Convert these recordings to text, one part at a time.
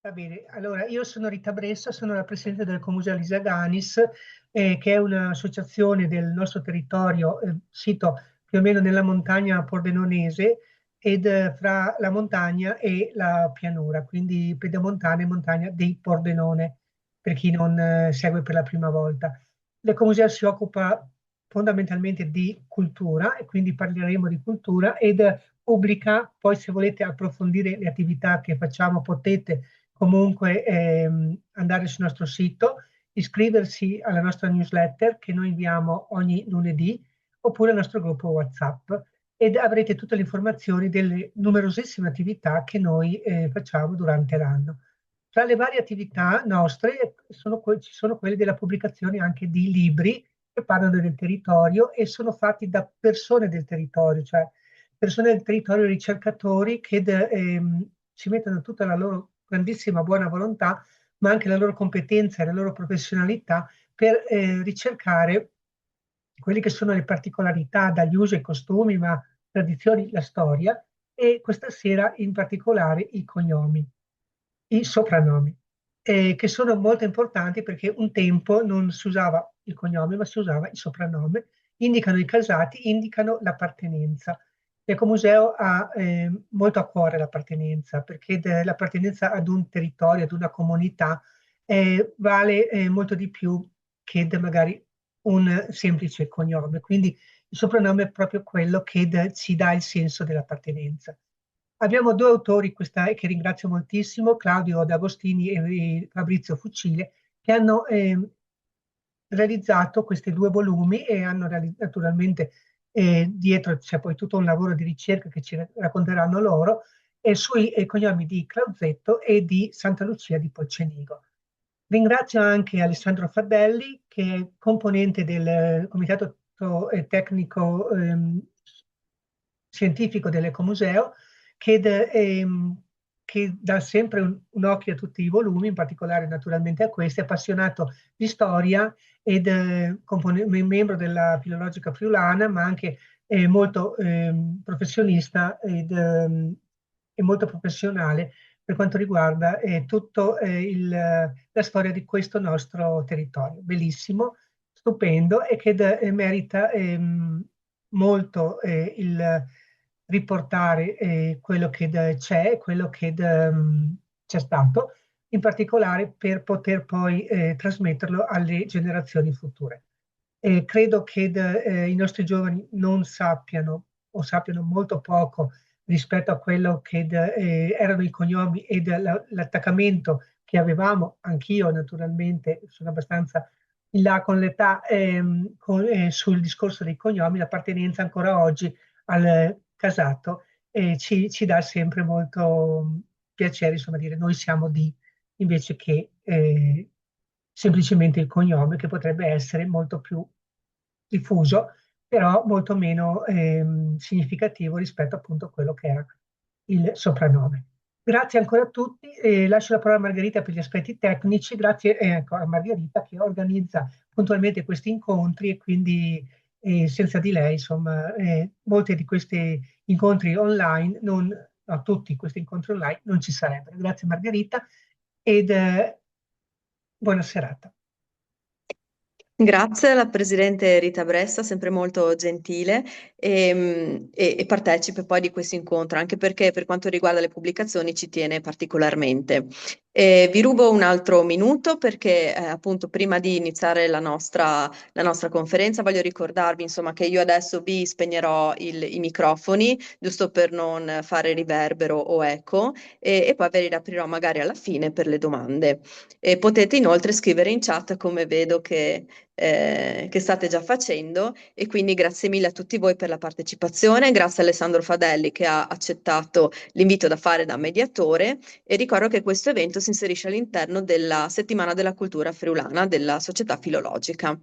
Va bene, allora io sono Rita Bressa, sono la presidente del Comuseo Lisa Ganis, che è un'associazione del nostro territorio, sito più o meno nella montagna pordenonese ed fra la montagna e la pianura, quindi pedemontana e montagna di Pordenone, per chi non segue per la prima volta. L'Ecomuseo si occupa fondamentalmente di cultura e quindi parleremo di cultura ed pubblica, poi se volete approfondire le attività che facciamo potete comunque andare sul nostro sito, iscriversi alla nostra newsletter che noi inviamo ogni lunedì oppure al nostro gruppo WhatsApp ed avrete tutte le informazioni delle numerosissime attività che noi facciamo durante l'anno. Tra le varie attività nostre ci sono quelle della pubblicazione anche di libri che parlano del territorio e sono fatti da persone del territorio, cioè persone del territorio, ricercatori che ci mettono tutta la loro grandissima buona volontà, ma anche la loro competenza e la loro professionalità per ricercare quelle che sono le particolarità dagli usi e costumi, ma tradizioni, la storia, e questa sera in particolare i cognomi, i soprannomi, che sono molto importanti perché un tempo non si usava il cognome, ma si usava il soprannome, indicano i casati, indicano l'appartenenza. L'Ecomuseo ha molto a cuore l'appartenenza, perché l'appartenenza ad un territorio, ad una comunità, vale molto di più che magari un semplice cognome. Quindi il soprannome è proprio quello che ci dà il senso dell'appartenenza. Abbiamo due autori che ringrazio moltissimo, Claudio D'Agostini e Fabrizio Fucile, che hanno realizzato questi due volumi e hanno naturalmente dietro c'è poi tutto un lavoro di ricerca che ci racconteranno loro sui cognomi di Clausetto e di Santa Lucia di Polcenigo. Ringrazio anche Alessandro Fadelli, che è componente del Comitato Tecnico Scientifico dell'Ecomuseo, che dà sempre un occhio a tutti i volumi, in particolare naturalmente a questi, appassionato di storia ed membro della Filologica Friulana, ma anche molto professionista e molto professionale per quanto riguarda tutta la storia di questo nostro territorio. Bellissimo, stupendo e che merita molto il riportare quello che c'è, quello che c'è stato, in particolare per poter poi trasmetterlo alle generazioni future. Credo che i nostri giovani non sappiano o sappiano molto poco rispetto a quello che erano i cognomi e l'attaccamento che avevamo, anch'io naturalmente sono abbastanza in là con l'età, sul discorso dei cognomi, l'appartenenza ancora oggi al casato ci dà sempre molto piacere, insomma, dire noi siamo di, invece che semplicemente il cognome, che potrebbe essere molto più diffuso, però molto meno significativo rispetto appunto a quello che era il soprannome. Grazie ancora a tutti e lascio la parola a Margherita per gli aspetti tecnici. Grazie ecco, a Margherita che organizza puntualmente questi incontri e quindi senza di lei, insomma, molti di questi incontri online, no, tutti questi incontri online non ci sarebbero. Grazie Margherita ed buona serata. Grazie alla Presidente Rita Bressa, sempre molto gentile e partecipe poi di questo incontro, anche perché per quanto riguarda le pubblicazioni ci tiene particolarmente. Vi rubo un altro minuto perché appunto prima di iniziare la nostra conferenza voglio ricordarvi insomma che io adesso vi spegnerò i microfoni, giusto per non fare riverbero o eco, e poi ve li riaprirò magari alla fine per le domande. E potete inoltre scrivere in chat come vedo che state già facendo e quindi grazie mille a tutti voi per la partecipazione, grazie a Alessandro Fadelli che ha accettato l'invito da fare da mediatore e ricordo che questo evento si inserisce all'interno della Settimana della Cultura Friulana della Società Filologica.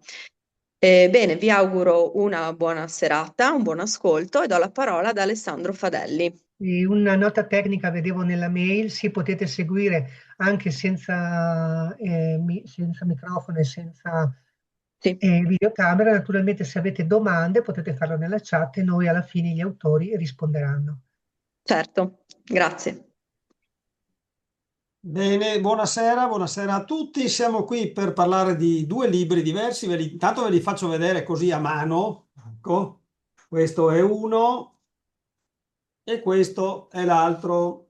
Bene, vi auguro una buona serata, un buon ascolto e do la parola ad Alessandro Fadelli. E una nota tecnica vedevo nella mail, sì, potete seguire anche senza microfono e senza Sì, videocamera. Naturalmente se avete domande potete farlo nella chat e noi alla fine gli autori risponderanno. certo, grazie. Bene, buonasera, buonasera a tutti. Siamo qui per parlare di due libri diversi. Intanto ve li faccio vedere così a mano. Ecco, questo è uno e questo è l'altro.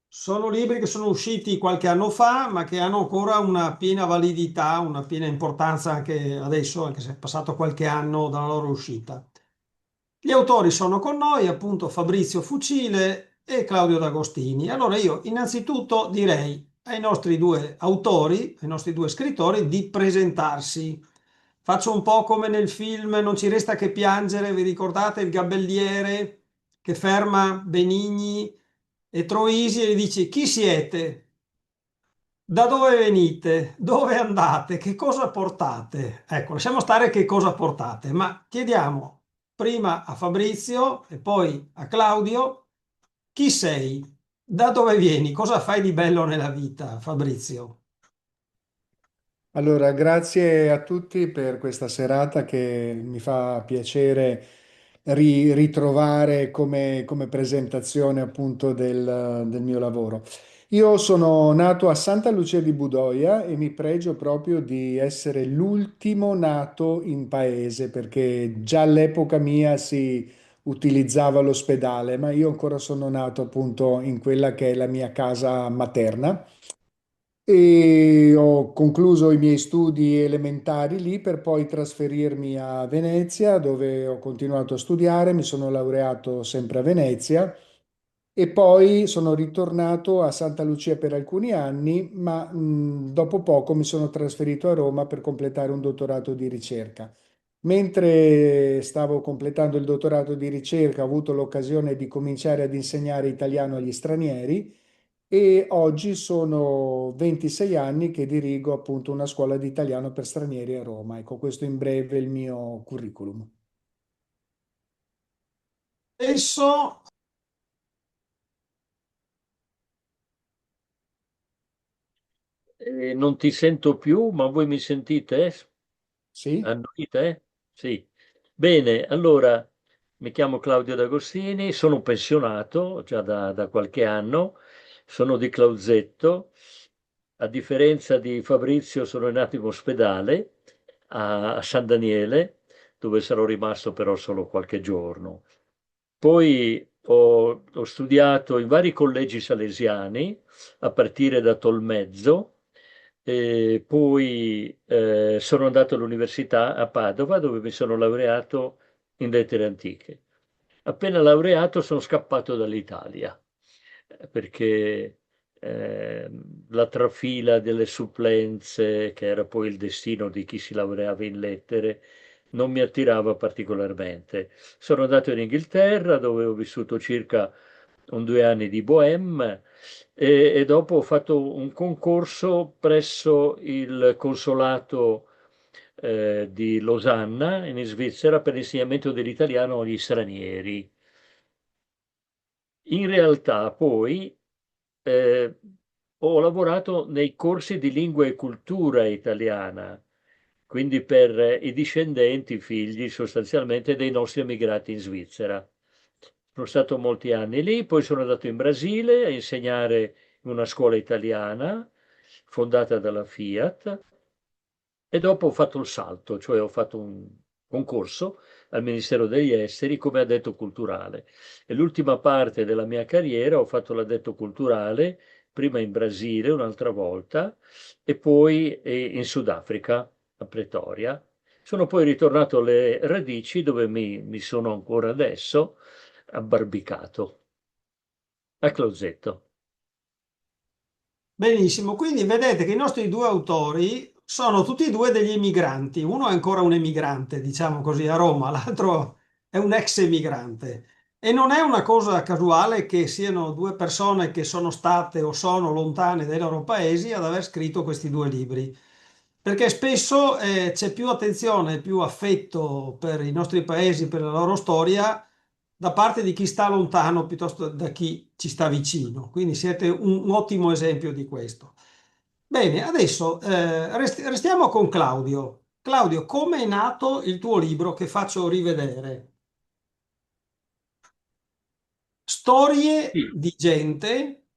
Sono libri che sono usciti qualche anno fa, ma che hanno ancora una piena validità, una piena importanza anche adesso, anche se è passato qualche anno dalla loro uscita. Gli autori sono con noi, appunto Fabrizio Fucile e Claudio D'Agostini. Allora io innanzitutto direi ai nostri due autori, ai nostri due scrittori, di presentarsi. Faccio un po' come nel film Non ci resta che piangere, vi ricordate il gabelliere che ferma Benigni e Troisi e gli dice: chi siete? Da dove venite? Dove andate? Che cosa portate? Ecco, lasciamo stare che cosa portate, ma chiediamo prima a Fabrizio e poi a Claudio: chi sei? Da dove vieni? Cosa fai di bello nella vita, Fabrizio? Allora, grazie a tutti per questa serata che mi fa piacere ritrovare come presentazione appunto del mio lavoro. Io sono nato a Santa Lucia di Budoia e mi pregio proprio di essere l'ultimo nato in paese perché già all'epoca mia si utilizzava l'ospedale, ma io ancora sono nato appunto in quella che è la mia casa materna e ho concluso i miei studi elementari lì per poi trasferirmi a Venezia, dove ho continuato a studiare, mi sono laureato sempre a Venezia e poi sono ritornato a Santa Lucia per alcuni anni, ma dopo poco mi sono trasferito a Roma per completare un dottorato di ricerca. Mentre stavo completando il dottorato di ricerca, ho avuto l'occasione di cominciare ad insegnare italiano agli stranieri e oggi sono 26 anni che dirigo appunto una scuola di italiano per stranieri a Roma. Ecco, questo in breve è il mio curriculum. Adesso Non ti sento più, ma voi mi sentite? Sì? Annuite? Sì. Bene, allora mi chiamo Claudio D'Agostini, sono pensionato già da qualche anno, sono di Clausetto. A differenza di Fabrizio, sono nato in ospedale a San Daniele, dove sarò rimasto però solo qualche giorno. Poi ho studiato in vari collegi salesiani, a partire da Tolmezzo, e poi sono andato all'università a Padova, dove mi sono laureato in lettere antiche. Appena laureato sono scappato dall'Italia, perché la trafila delle supplenze, che era poi il destino di chi si laureava in lettere, non mi attirava particolarmente. Sono andato in Inghilterra, dove ho vissuto circa 2 anni di Bohème e dopo ho fatto un concorso presso il consolato di Losanna in Svizzera per l'insegnamento dell'italiano agli stranieri. In realtà poi eh, ho lavorato nei corsi di lingua e cultura italiana, quindi per i discendenti, figli sostanzialmente dei nostri emigrati in Svizzera. Sono stato molti anni lì, poi sono andato in Brasile a insegnare in una scuola italiana fondata dalla Fiat e dopo ho fatto il salto, cioè ho fatto un concorso al Ministero degli Esteri come addetto culturale. E l'ultima parte della mia carriera ho fatto l'addetto culturale, prima in Brasile un'altra volta e poi in Sudafrica, a Pretoria. Sono poi ritornato alle radici dove mi sono ancora adesso, abbarbicato, a Closetto. benissimo, quindi vedete che i nostri due autori sono tutti e due degli emigranti. Uno è ancora un emigrante, diciamo così, a Roma, l'altro è un ex emigrante. E non è una cosa casuale che siano due persone che sono state o sono lontane dai loro paesi ad aver scritto questi due libri. Perché spesso c'è più attenzione, più affetto per i nostri paesi, per la loro storia da parte di chi sta lontano piuttosto da chi ci sta vicino. Quindi siete un ottimo esempio di questo. Bene, adesso restiamo con Claudio. Claudio, come è nato il tuo libro che faccio rivedere? Storie Sì, di gente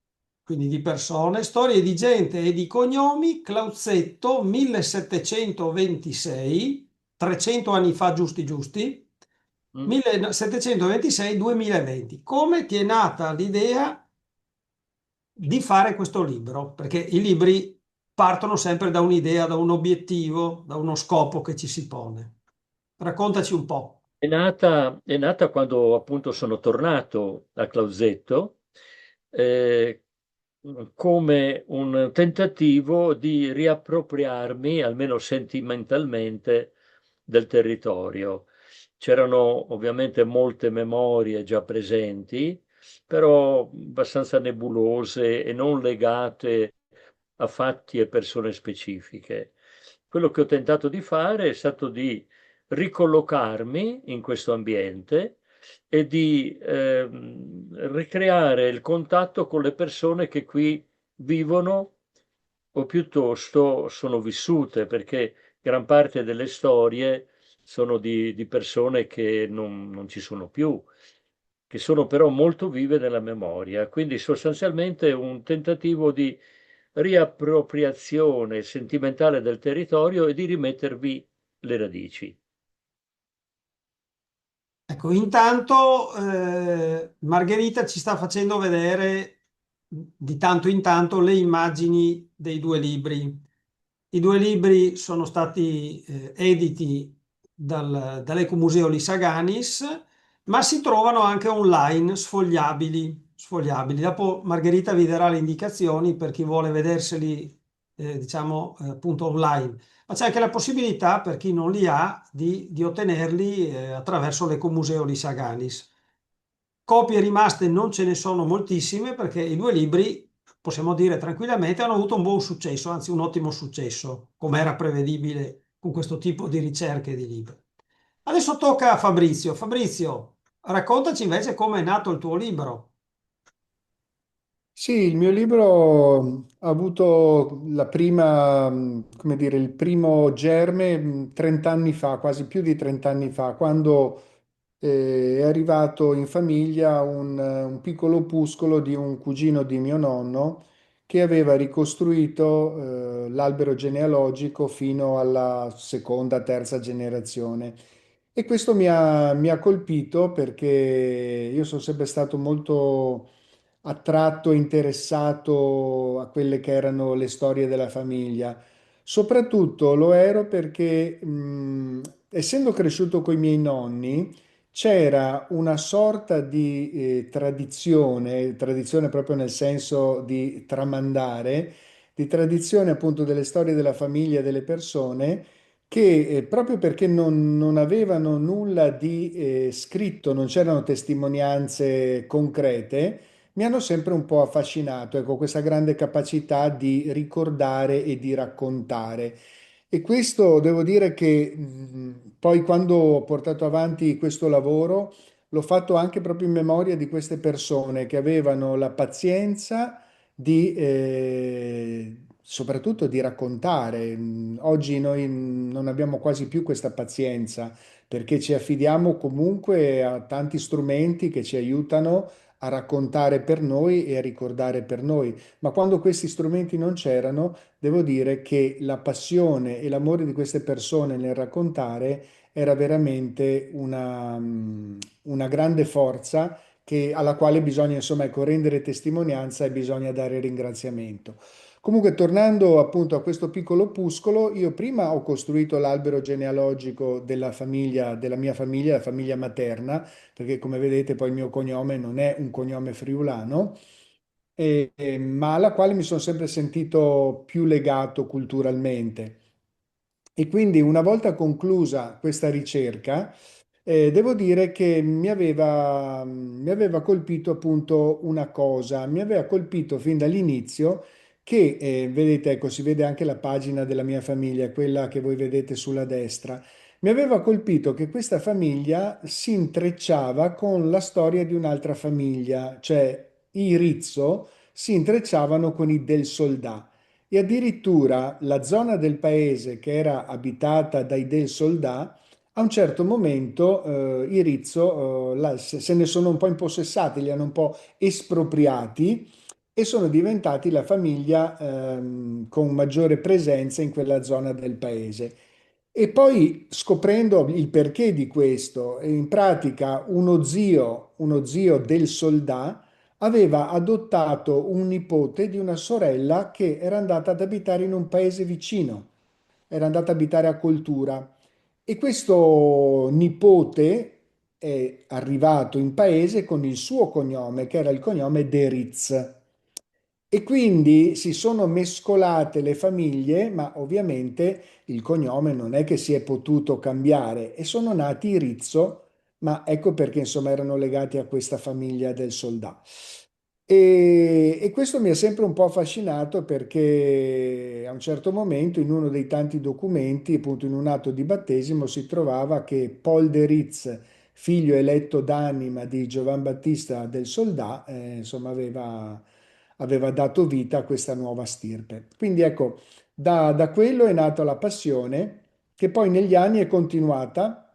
quindi di persone, storie di gente e di cognomi, Clauzetto 1726, 300 anni fa giusti giusti, Mm. 1726-2020. Come ti è nata l'idea di fare questo libro? Perché i libri partono sempre da un'idea, da un obiettivo, da uno scopo che ci si pone. Raccontaci un po'. È nata quando appunto sono tornato a Clausetto, eh, come un tentativo di riappropriarmi, almeno sentimentalmente, del territorio. C'erano ovviamente molte memorie già presenti, però abbastanza nebulose e non legate a fatti e persone specifiche. Quello che ho tentato di fare è stato di ricollocarmi in questo ambiente e di ricreare il contatto con le persone che qui vivono o piuttosto sono vissute, perché gran parte delle storie sono di persone che non ci sono più, che sono però molto vive nella memoria. Quindi sostanzialmente un tentativo di riappropriazione sentimentale del territorio e di rimettervi le radici. Ecco, intanto Margherita ci sta facendo vedere di tanto in tanto le immagini dei due libri. I due libri sono stati editi dall'Ecomuseo Lissaganis, ma si trovano anche online, sfogliabili, sfogliabili. Dopo Margherita vi darà le indicazioni per chi vuole vederseli, diciamo, appunto online. Ma c'è anche la possibilità per chi non li ha di ottenerli attraverso l'Ecomuseo di Saganis. Copie rimaste non ce ne sono moltissime perché i due libri, possiamo dire tranquillamente, hanno avuto un buon successo, anzi un ottimo successo, come era prevedibile con questo tipo di ricerche di libri. Adesso tocca a Fabrizio. Fabrizio, raccontaci invece come è nato il tuo libro. Sì, il mio libro ha avuto la prima, come dire, il primo germe 30 anni fa, quasi più di 30 anni fa, quando è arrivato in famiglia un piccolo opuscolo di un cugino di mio nonno che aveva ricostruito l'albero genealogico fino alla seconda, terza generazione. E questo mi ha colpito perché io sono sempre stato molto attratto e interessato a quelle che erano le storie della famiglia. Soprattutto lo ero perché, essendo cresciuto con i miei nonni, c'era una sorta di tradizione, tradizione proprio nel senso di tramandare, di tradizione appunto delle storie della famiglia e delle persone che proprio perché non avevano nulla di scritto, non c'erano testimonianze concrete, mi hanno sempre un po' affascinato, ecco, questa grande capacità di ricordare e di raccontare. E questo devo dire che poi quando ho portato avanti questo lavoro l'ho fatto anche proprio in memoria di queste persone che avevano la pazienza di, soprattutto di raccontare. Oggi noi non abbiamo quasi più questa pazienza perché ci affidiamo comunque a tanti strumenti che ci aiutano a raccontare per noi e a ricordare per noi. Ma quando questi strumenti non c'erano, devo dire che la passione e l'amore di queste persone nel raccontare era veramente una grande forza alla quale bisogna, insomma, ecco, rendere testimonianza e bisogna dare ringraziamento. Comunque, tornando appunto a questo piccolo opuscolo, io prima ho costruito l'albero genealogico della mia famiglia, la famiglia materna, perché come vedete poi il mio cognome non è un cognome friulano, ma alla quale mi sono sempre sentito più legato culturalmente. E quindi una volta conclusa questa ricerca, devo dire che mi aveva colpito appunto una cosa, mi aveva colpito fin dall'inizio che, vedete, ecco, si vede anche la pagina della mia famiglia, quella che voi vedete sulla destra. Mi aveva colpito che questa famiglia si intrecciava con la storia di un'altra famiglia, cioè i Rizzo si intrecciavano con i Del Soldà. E addirittura la zona del paese che era abitata dai Del Soldà, a un certo momento i Rizzo se ne sono un po' impossessati, li hanno un po' espropriati e sono diventati la famiglia con maggiore presenza in quella zona del paese. E poi scoprendo il perché di questo, in pratica uno zio del soldà aveva adottato un nipote di una sorella che era andata ad abitare in un paese vicino, era andata ad abitare a Coltura. E questo nipote è arrivato in paese con il suo cognome, che era il cognome Deritz. E quindi si sono mescolate le famiglie, ma ovviamente il cognome non è che si è potuto cambiare e sono nati i Rizzo, ma ecco perché insomma erano legati a questa famiglia del soldato. E questo mi ha sempre un po' affascinato perché a un certo momento in uno dei tanti documenti, appunto in un atto di battesimo, si trovava che Paul de Ritz, figlio eletto d'anima di Giovan Battista del Soldà, insomma aveva dato vita a questa nuova stirpe. Quindi ecco, da quello è nata la passione che poi negli anni è continuata,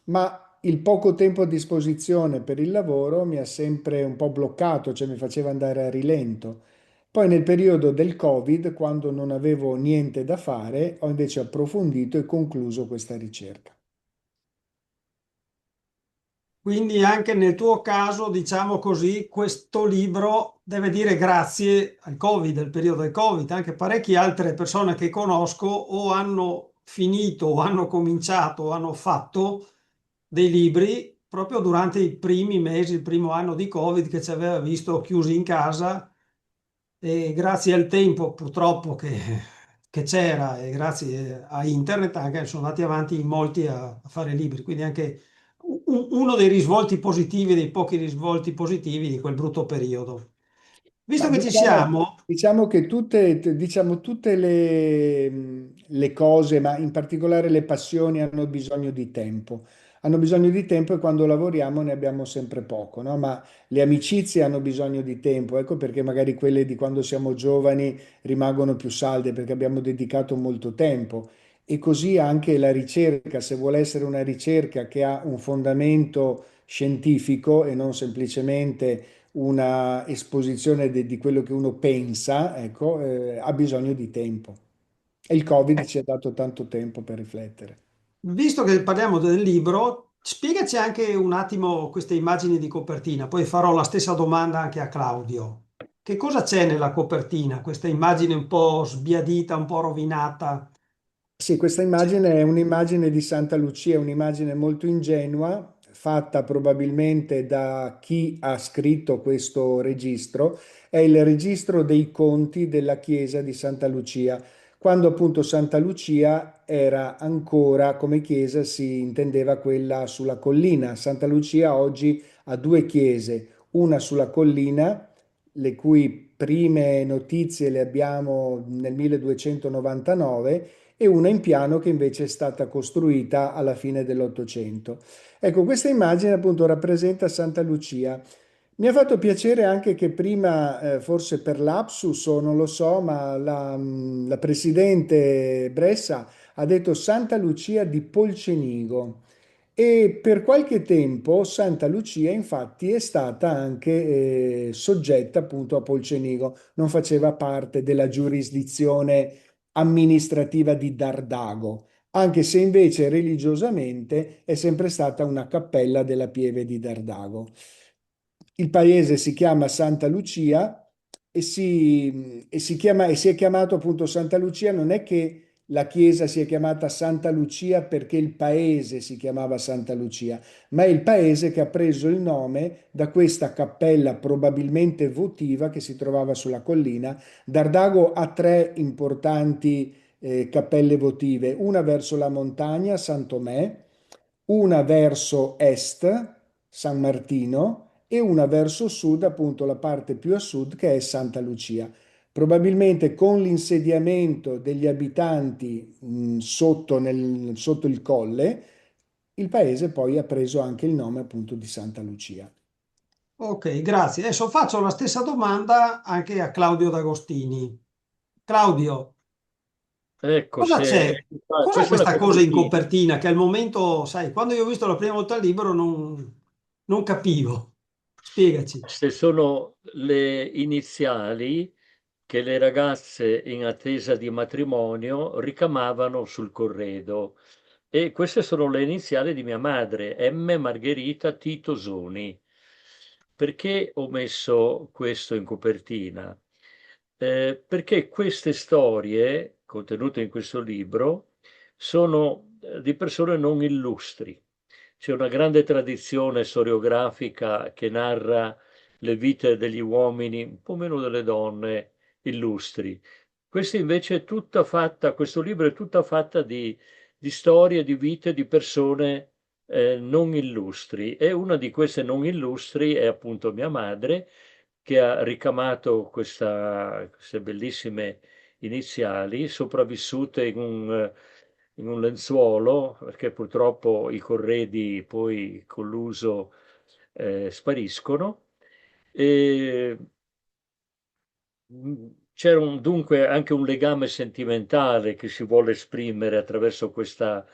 ma il poco tempo a disposizione per il lavoro mi ha sempre un po' bloccato, cioè mi faceva andare a rilento. Poi nel periodo del Covid, quando non avevo niente da fare, ho invece approfondito e concluso questa ricerca. Quindi anche nel tuo caso, diciamo così, questo libro deve dire grazie al Covid, al periodo del Covid. Anche parecchie altre persone che conosco o hanno finito o hanno cominciato o hanno fatto dei libri proprio durante i primi mesi, il primo anno di Covid che ci aveva visto chiusi in casa e grazie al tempo purtroppo che c'era e grazie a internet anche sono andati avanti in molti a fare libri. Quindi anche uno dei risvolti positivi, dei pochi risvolti positivi di quel brutto periodo. Ma Visto che ci diciamo, siamo, diciamo che diciamo, tutte le cose, ma in particolare le passioni, hanno bisogno di tempo. Hanno bisogno di tempo e quando lavoriamo ne abbiamo sempre poco, no? Ma le amicizie hanno bisogno di tempo. Ecco perché magari quelle di quando siamo giovani rimangono più salde, perché abbiamo dedicato molto tempo. E così anche la ricerca, se vuole essere una ricerca che ha un fondamento scientifico e non semplicemente una esposizione di quello che uno pensa, ecco, ha bisogno di tempo. E il Covid ci ha dato tanto tempo per riflettere. visto che parliamo del libro, spiegaci anche un attimo queste immagini di copertina, poi farò la stessa domanda anche a Claudio. Che cosa c'è nella copertina? Questa immagine un po' sbiadita, un po' rovinata. Sì, questa immagine è un'immagine di Santa Lucia, un'immagine molto ingenua, fatta probabilmente da chi ha scritto questo registro. È il registro dei conti della chiesa di Santa Lucia. Quando appunto Santa Lucia era ancora come chiesa, si intendeva quella sulla collina. Santa Lucia oggi ha due chiese, una sulla collina, le cui prime notizie le abbiamo nel 1299 e una in piano che invece è stata costruita alla fine dell'Ottocento. Ecco, questa immagine appunto rappresenta Santa Lucia. Mi ha fatto piacere anche che prima, forse per lapsus o non lo so, ma la presidente Bressa ha detto Santa Lucia di Polcenigo. E per qualche tempo Santa Lucia infatti è stata anche soggetta appunto a Polcenigo, non faceva parte della giurisdizione amministrativa di Dardago, anche se invece religiosamente è sempre stata una cappella della Pieve di Dardago. Il paese si chiama Santa Lucia e si è chiamato appunto Santa Lucia, non è che la chiesa si è chiamata Santa Lucia perché il paese si chiamava Santa Lucia, ma è il paese che ha preso il nome da questa cappella probabilmente votiva che si trovava sulla collina. Dardago ha tre importanti cappelle votive, una verso la montagna, San Tomé, una verso est, San Martino, e una verso sud, appunto la parte più a sud, che è Santa Lucia. Probabilmente con l'insediamento degli abitanti sotto il colle, il paese poi ha preso anche il nome appunto di Santa Lucia. Ok, grazie. Adesso faccio la stessa domanda anche a Claudio D'Agostini. Claudio, Ecco, cosa c'è? Cos'è questa è la questa cosa in copertina. copertina che al momento, sai, quando io ho visto la prima volta il libro non capivo. Spiegaci. Queste sono le iniziali che le ragazze in attesa di matrimonio ricamavano sul corredo. E queste sono le iniziali di mia madre, M. Margherita Tito Soni. Perché ho messo questo in copertina? Perché queste storie contenute in questo libro sono di persone non illustri. C'è una grande tradizione storiografica che narra le vite degli uomini, un po' meno delle donne illustri. Questa invece è tutta fatta, questo libro è tutta fatta di storie, di vite di persone non illustri, e una di queste non illustri è appunto mia madre, che ha ricamato queste bellissime iniziali, sopravvissute in un lenzuolo, perché purtroppo i corredi poi con l'uso spariscono. E c'era dunque anche un legame sentimentale che si vuole esprimere attraverso questa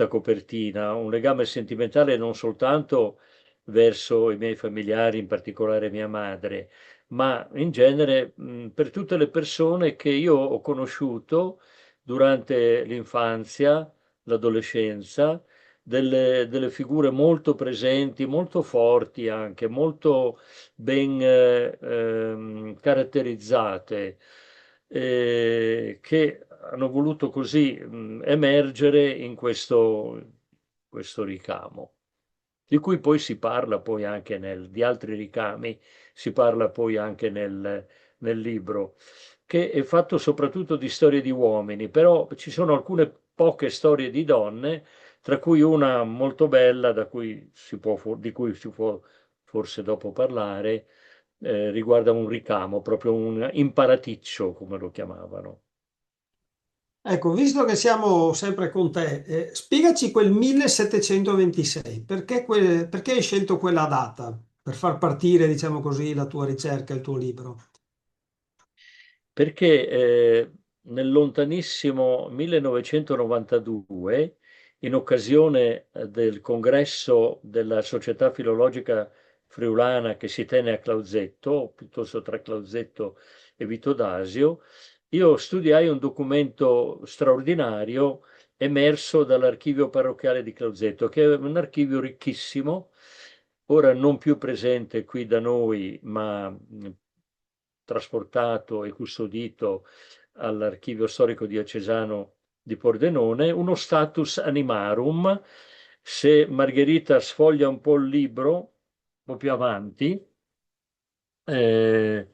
copertina, un legame sentimentale non soltanto verso i miei familiari, in particolare mia madre, ma in genere per tutte le persone che io ho conosciuto durante l'infanzia, l'adolescenza, delle figure molto presenti, molto forti anche, molto ben caratterizzate, che hanno voluto così emergere in questo ricamo, di cui poi si parla poi anche di altri ricami, si parla poi anche nel libro, che è fatto soprattutto di storie di uomini, però ci sono alcune poche storie di donne, tra cui una molto bella, di cui si può forse dopo parlare, riguarda un ricamo, proprio un imparaticcio, come lo chiamavano. Ecco, visto che siamo sempre con te, spiegaci quel 1726, perché hai scelto quella data per far partire, diciamo così, la tua ricerca, il tuo libro? Perché nel lontanissimo 1992, in occasione del congresso della Società Filologica Friulana che si tenne a Clausetto, o piuttosto tra Clausetto e Vito d'Asio, io studiai un documento straordinario emerso dall'archivio parrocchiale di Clausetto, che è un archivio ricchissimo, ora non più presente qui da noi, ma trasportato e custodito all'archivio storico diocesano di Pordenone, uno status animarum. Se Margherita sfoglia un po' il libro, un po' più avanti, eh,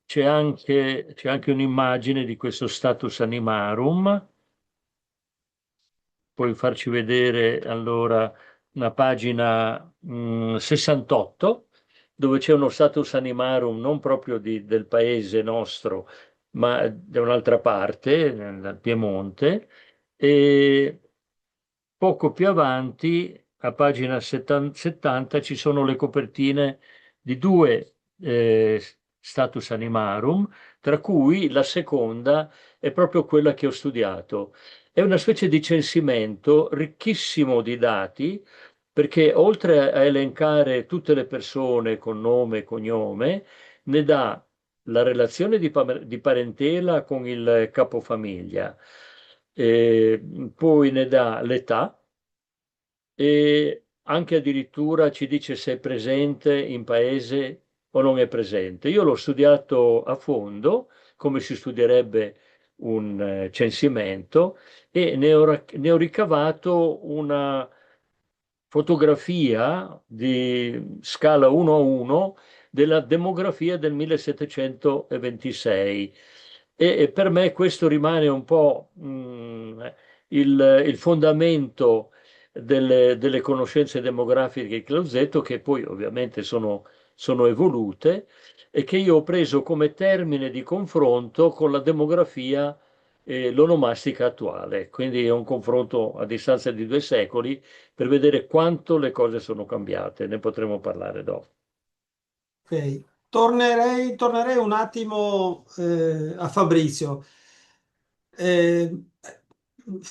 c'è anche un'immagine di questo status animarum. Puoi farci vedere allora una pagina 68, dove c'è uno status animarum non proprio del paese nostro, ma da un'altra parte, nel Piemonte, e poco più avanti, a pagina 70, ci sono le copertine di due status animarum, tra cui la seconda è proprio quella che ho studiato. È una specie di censimento ricchissimo di dati, perché oltre a elencare tutte le persone con nome e cognome, ne dà la relazione di parentela con il capofamiglia, poi ne dà l'età, e anche addirittura ci dice se è presente in paese o non è presente. Io l'ho studiato a fondo, come si studierebbe un censimento, e ne ho ricavato una fotografia di scala 1 a 1 della demografia del 1726. E per me questo rimane un po' il fondamento delle conoscenze demografiche di Clausetto, che poi ovviamente sono evolute, e che io ho preso come termine di confronto con la demografia l'onomastica attuale. Quindi è un confronto a distanza di 2 secoli per vedere quanto le cose sono cambiate. Ne potremo parlare dopo. Ok. Tornerei un attimo a Fabrizio. Eh,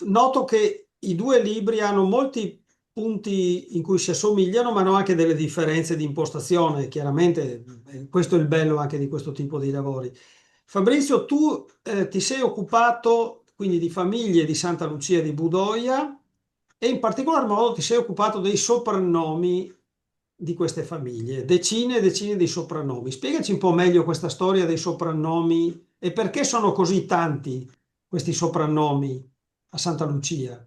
Noto che i due libri hanno molti punti in cui si assomigliano, ma hanno anche delle differenze di impostazione. Chiaramente, questo è il bello anche di questo tipo di lavori. Fabrizio, tu ti sei occupato quindi di famiglie di Santa Lucia di Budoia e in particolar modo ti sei occupato dei soprannomi di queste famiglie, decine e decine di soprannomi. Spiegaci un po' meglio questa storia dei soprannomi e perché sono così tanti questi soprannomi a Santa Lucia.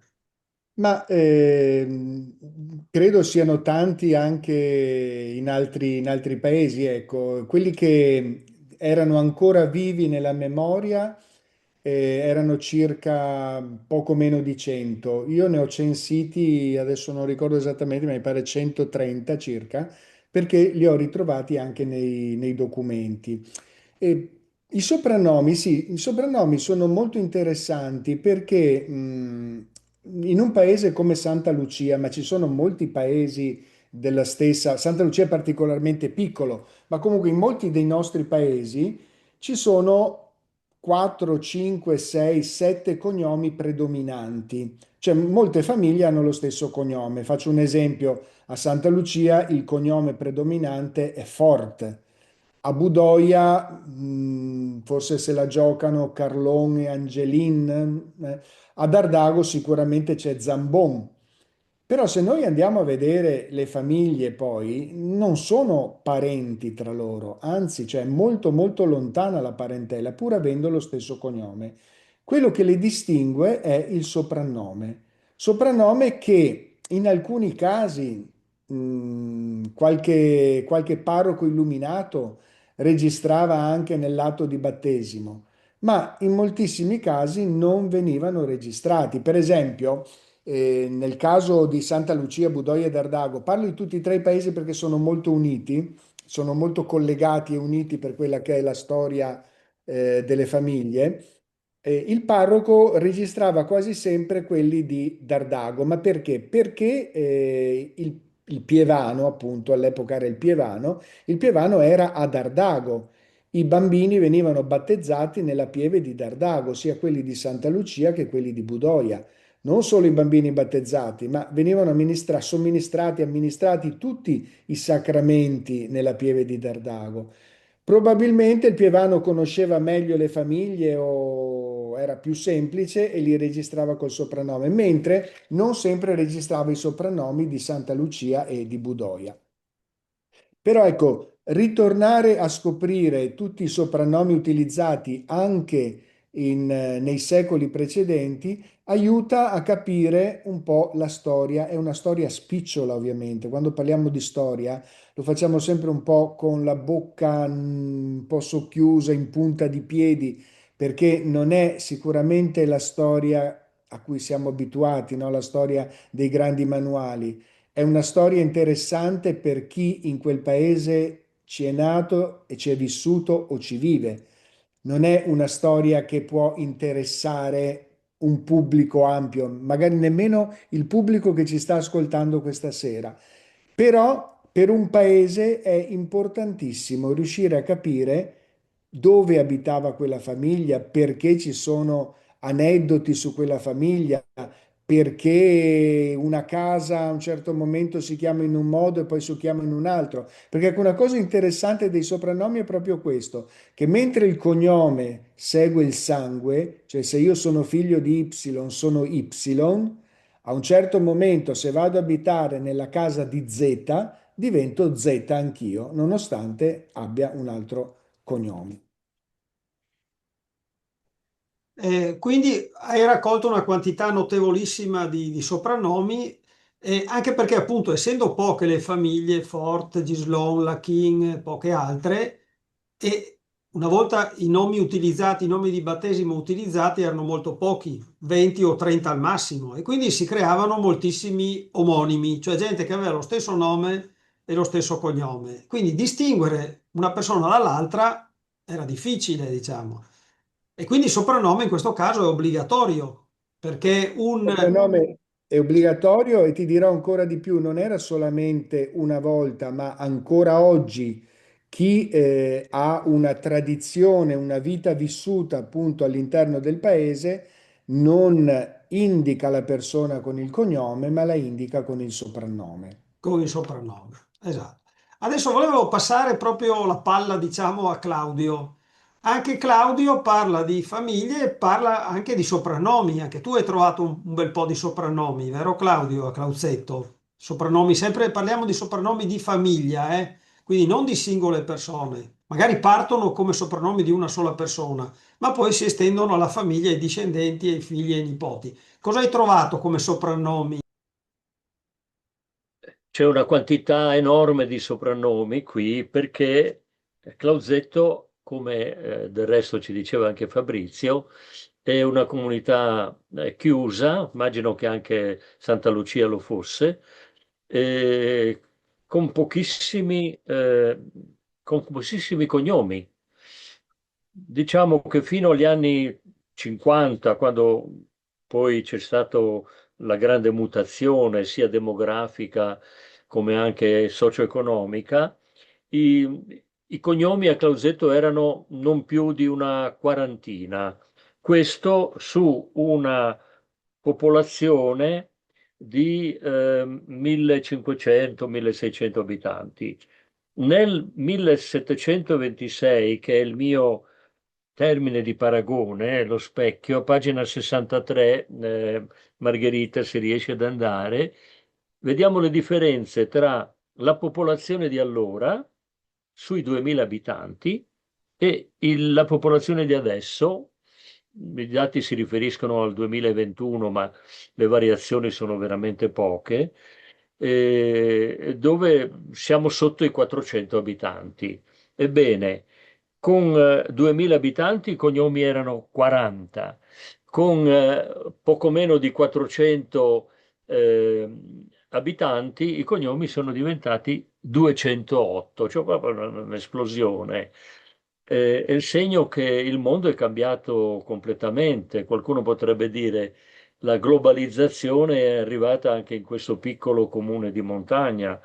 Ma credo siano tanti anche in altri paesi, ecco, quelli che erano ancora vivi nella memoria erano circa poco meno di 100. Io ne ho censiti, adesso non ricordo esattamente, ma mi pare 130 circa, perché li ho ritrovati anche nei documenti. E i soprannomi, sì, i soprannomi sono molto interessanti perché in un paese come Santa Lucia, ma ci sono molti paesi della stessa, Santa Lucia è particolarmente piccolo, ma comunque in molti dei nostri paesi ci sono 4, 5, 6, 7 cognomi predominanti. Cioè molte famiglie hanno lo stesso cognome. Faccio un esempio, a Santa Lucia il cognome predominante è Forte. A Budoia, forse se la giocano Carlone e Angelin. Ad Ardago sicuramente c'è Zambon. Però se noi andiamo a vedere le famiglie poi, non sono parenti tra loro, anzi, cioè molto molto lontana la parentela, pur avendo lo stesso cognome. Quello che le distingue è il soprannome. Soprannome che in alcuni casi qualche parroco illuminato registrava anche nell'atto di battesimo, ma in moltissimi casi non venivano registrati. Per esempio, nel caso di Santa Lucia, Budoia ed Ardago, parlo di tutti e tre i paesi perché sono molto uniti, sono molto collegati e uniti per quella che è la storia, delle famiglie. Il parroco registrava quasi sempre quelli di Dardago, ma perché? Perché il Pievano, appunto, all'epoca era il Pievano era a Dardago. I bambini venivano battezzati nella pieve di Dardago, sia quelli di Santa Lucia che quelli di Budoia. Non solo i bambini battezzati, ma venivano somministrati, amministrati tutti i sacramenti nella pieve di Dardago. Probabilmente il Pievano conosceva meglio le famiglie o era più semplice e li registrava col soprannome, mentre non sempre registrava i soprannomi di Santa Lucia e di Budoia. Però ecco, ritornare a scoprire tutti i soprannomi utilizzati anche nei secoli precedenti aiuta a capire un po' la storia. È una storia spicciola, ovviamente. Quando parliamo di storia lo facciamo sempre un po' con la bocca un po' socchiusa, in punta di piedi, perché non è sicuramente la storia a cui siamo abituati, no? La storia dei grandi manuali. È una storia interessante per chi in quel paese ci è nato e ci è vissuto o ci vive. Non è una storia che può interessare un pubblico ampio, magari nemmeno il pubblico che ci sta ascoltando questa sera. Però per un paese è importantissimo riuscire a capire dove abitava quella famiglia, perché ci sono aneddoti su quella famiglia, perché una casa a un certo momento si chiama in un modo e poi si chiama in un altro. Perché una cosa interessante dei soprannomi è proprio questo, che mentre il cognome segue il sangue, cioè se io sono figlio di Y sono Y, a un certo momento se vado ad abitare nella casa di Z, divento Z anch'io, nonostante abbia un altro cognome. Quindi hai raccolto una quantità notevolissima di soprannomi, anche perché appunto essendo poche le famiglie, Fort, Gislon, Lachin, poche altre, e una volta i nomi utilizzati, i nomi di battesimo utilizzati erano molto pochi, 20 o 30 al massimo, e quindi si creavano moltissimi omonimi, cioè gente che aveva lo stesso nome e lo stesso cognome. Quindi distinguere una persona dall'altra era difficile, diciamo. E quindi il soprannome in questo caso è obbligatorio, perché un... Soprannome è obbligatorio e ti dirò ancora di più, non era solamente una volta, ma ancora oggi chi ha una tradizione, una vita vissuta appunto all'interno del paese, non indica la persona con il cognome, ma la indica con il soprannome. Con il soprannome, esatto. Adesso volevo passare proprio la palla, diciamo, a Claudio. Anche Claudio parla di famiglie e parla anche di soprannomi. Anche tu hai trovato un bel po' di soprannomi, vero Claudio? A Clauzetto. Soprannomi, sempre parliamo di soprannomi di famiglia, quindi non di singole persone. Magari partono come soprannomi di una sola persona, ma poi si estendono alla famiglia, ai discendenti, ai figli e ai nipoti. Cosa hai trovato come soprannomi? C'è una quantità enorme di soprannomi qui perché Clausetto, come del resto ci diceva anche Fabrizio, è una comunità chiusa, immagino che anche Santa Lucia lo fosse, eh, con con pochissimi cognomi. Diciamo che fino agli anni 50, quando poi c'è stata la grande mutazione sia demografica come anche socio-economica, i cognomi a Clausetto erano non più di una quarantina. Questo su una popolazione di 1500-1600 abitanti. Nel 1726, che è il mio termine di paragone, lo specchio, a pagina 63, Margherita, se riesce ad andare, vediamo le differenze tra la popolazione di allora, sui 2000 abitanti, e la popolazione di adesso. I dati si riferiscono al 2021, ma le variazioni sono veramente poche, dove siamo sotto i 400 abitanti. Ebbene, con 2000 abitanti i cognomi erano 40, con poco meno di 400 abitanti i cognomi sono diventati 208, cioè proprio un'esplosione. È il segno che il mondo è cambiato completamente. Qualcuno potrebbe dire la globalizzazione è arrivata anche in questo piccolo comune di montagna.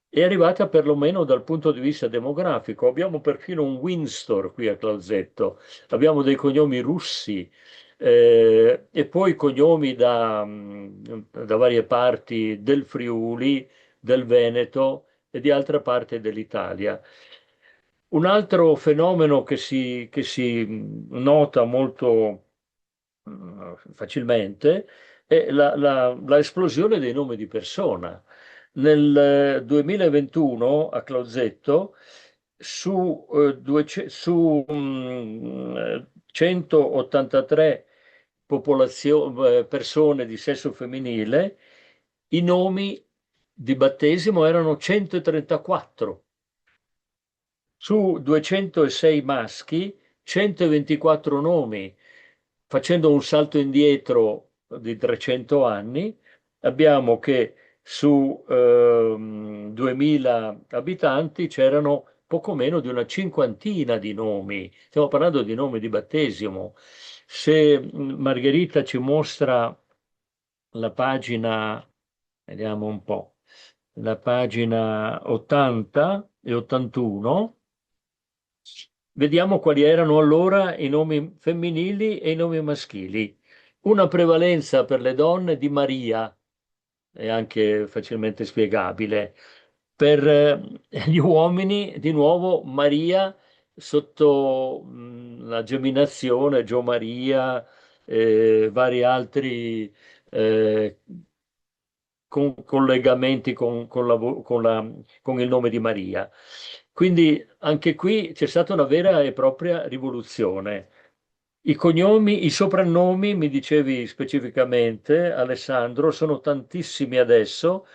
È arrivata perlomeno dal punto di vista demografico. Abbiamo perfino un Windsor qui a Clausetto, abbiamo dei cognomi russi e poi cognomi da varie parti del Friuli, del Veneto e di altre parti dell'Italia. Un altro fenomeno che si nota molto facilmente è la esplosione dei nomi di persona. Nel 2021 a Clausetto su 183 persone di sesso femminile, i nomi di battesimo erano 134. Su 206 maschi, 124 nomi. Facendo un salto indietro di 300 anni, abbiamo che su 2000 abitanti c'erano poco meno di una cinquantina di nomi. Stiamo parlando di nomi di battesimo. Se Margherita ci mostra la pagina, vediamo un po', la pagina 80 e 81, vediamo quali erano allora i nomi femminili e i nomi maschili. Una prevalenza per le donne di Maria, è anche facilmente spiegabile. Per gli uomini, di nuovo, Maria sotto la geminazione, Gio Maria, vari altri eh, collegamenti con il nome di Maria. Quindi anche qui c'è stata una vera e propria rivoluzione. I cognomi, i soprannomi, mi dicevi specificamente, Alessandro, sono tantissimi adesso,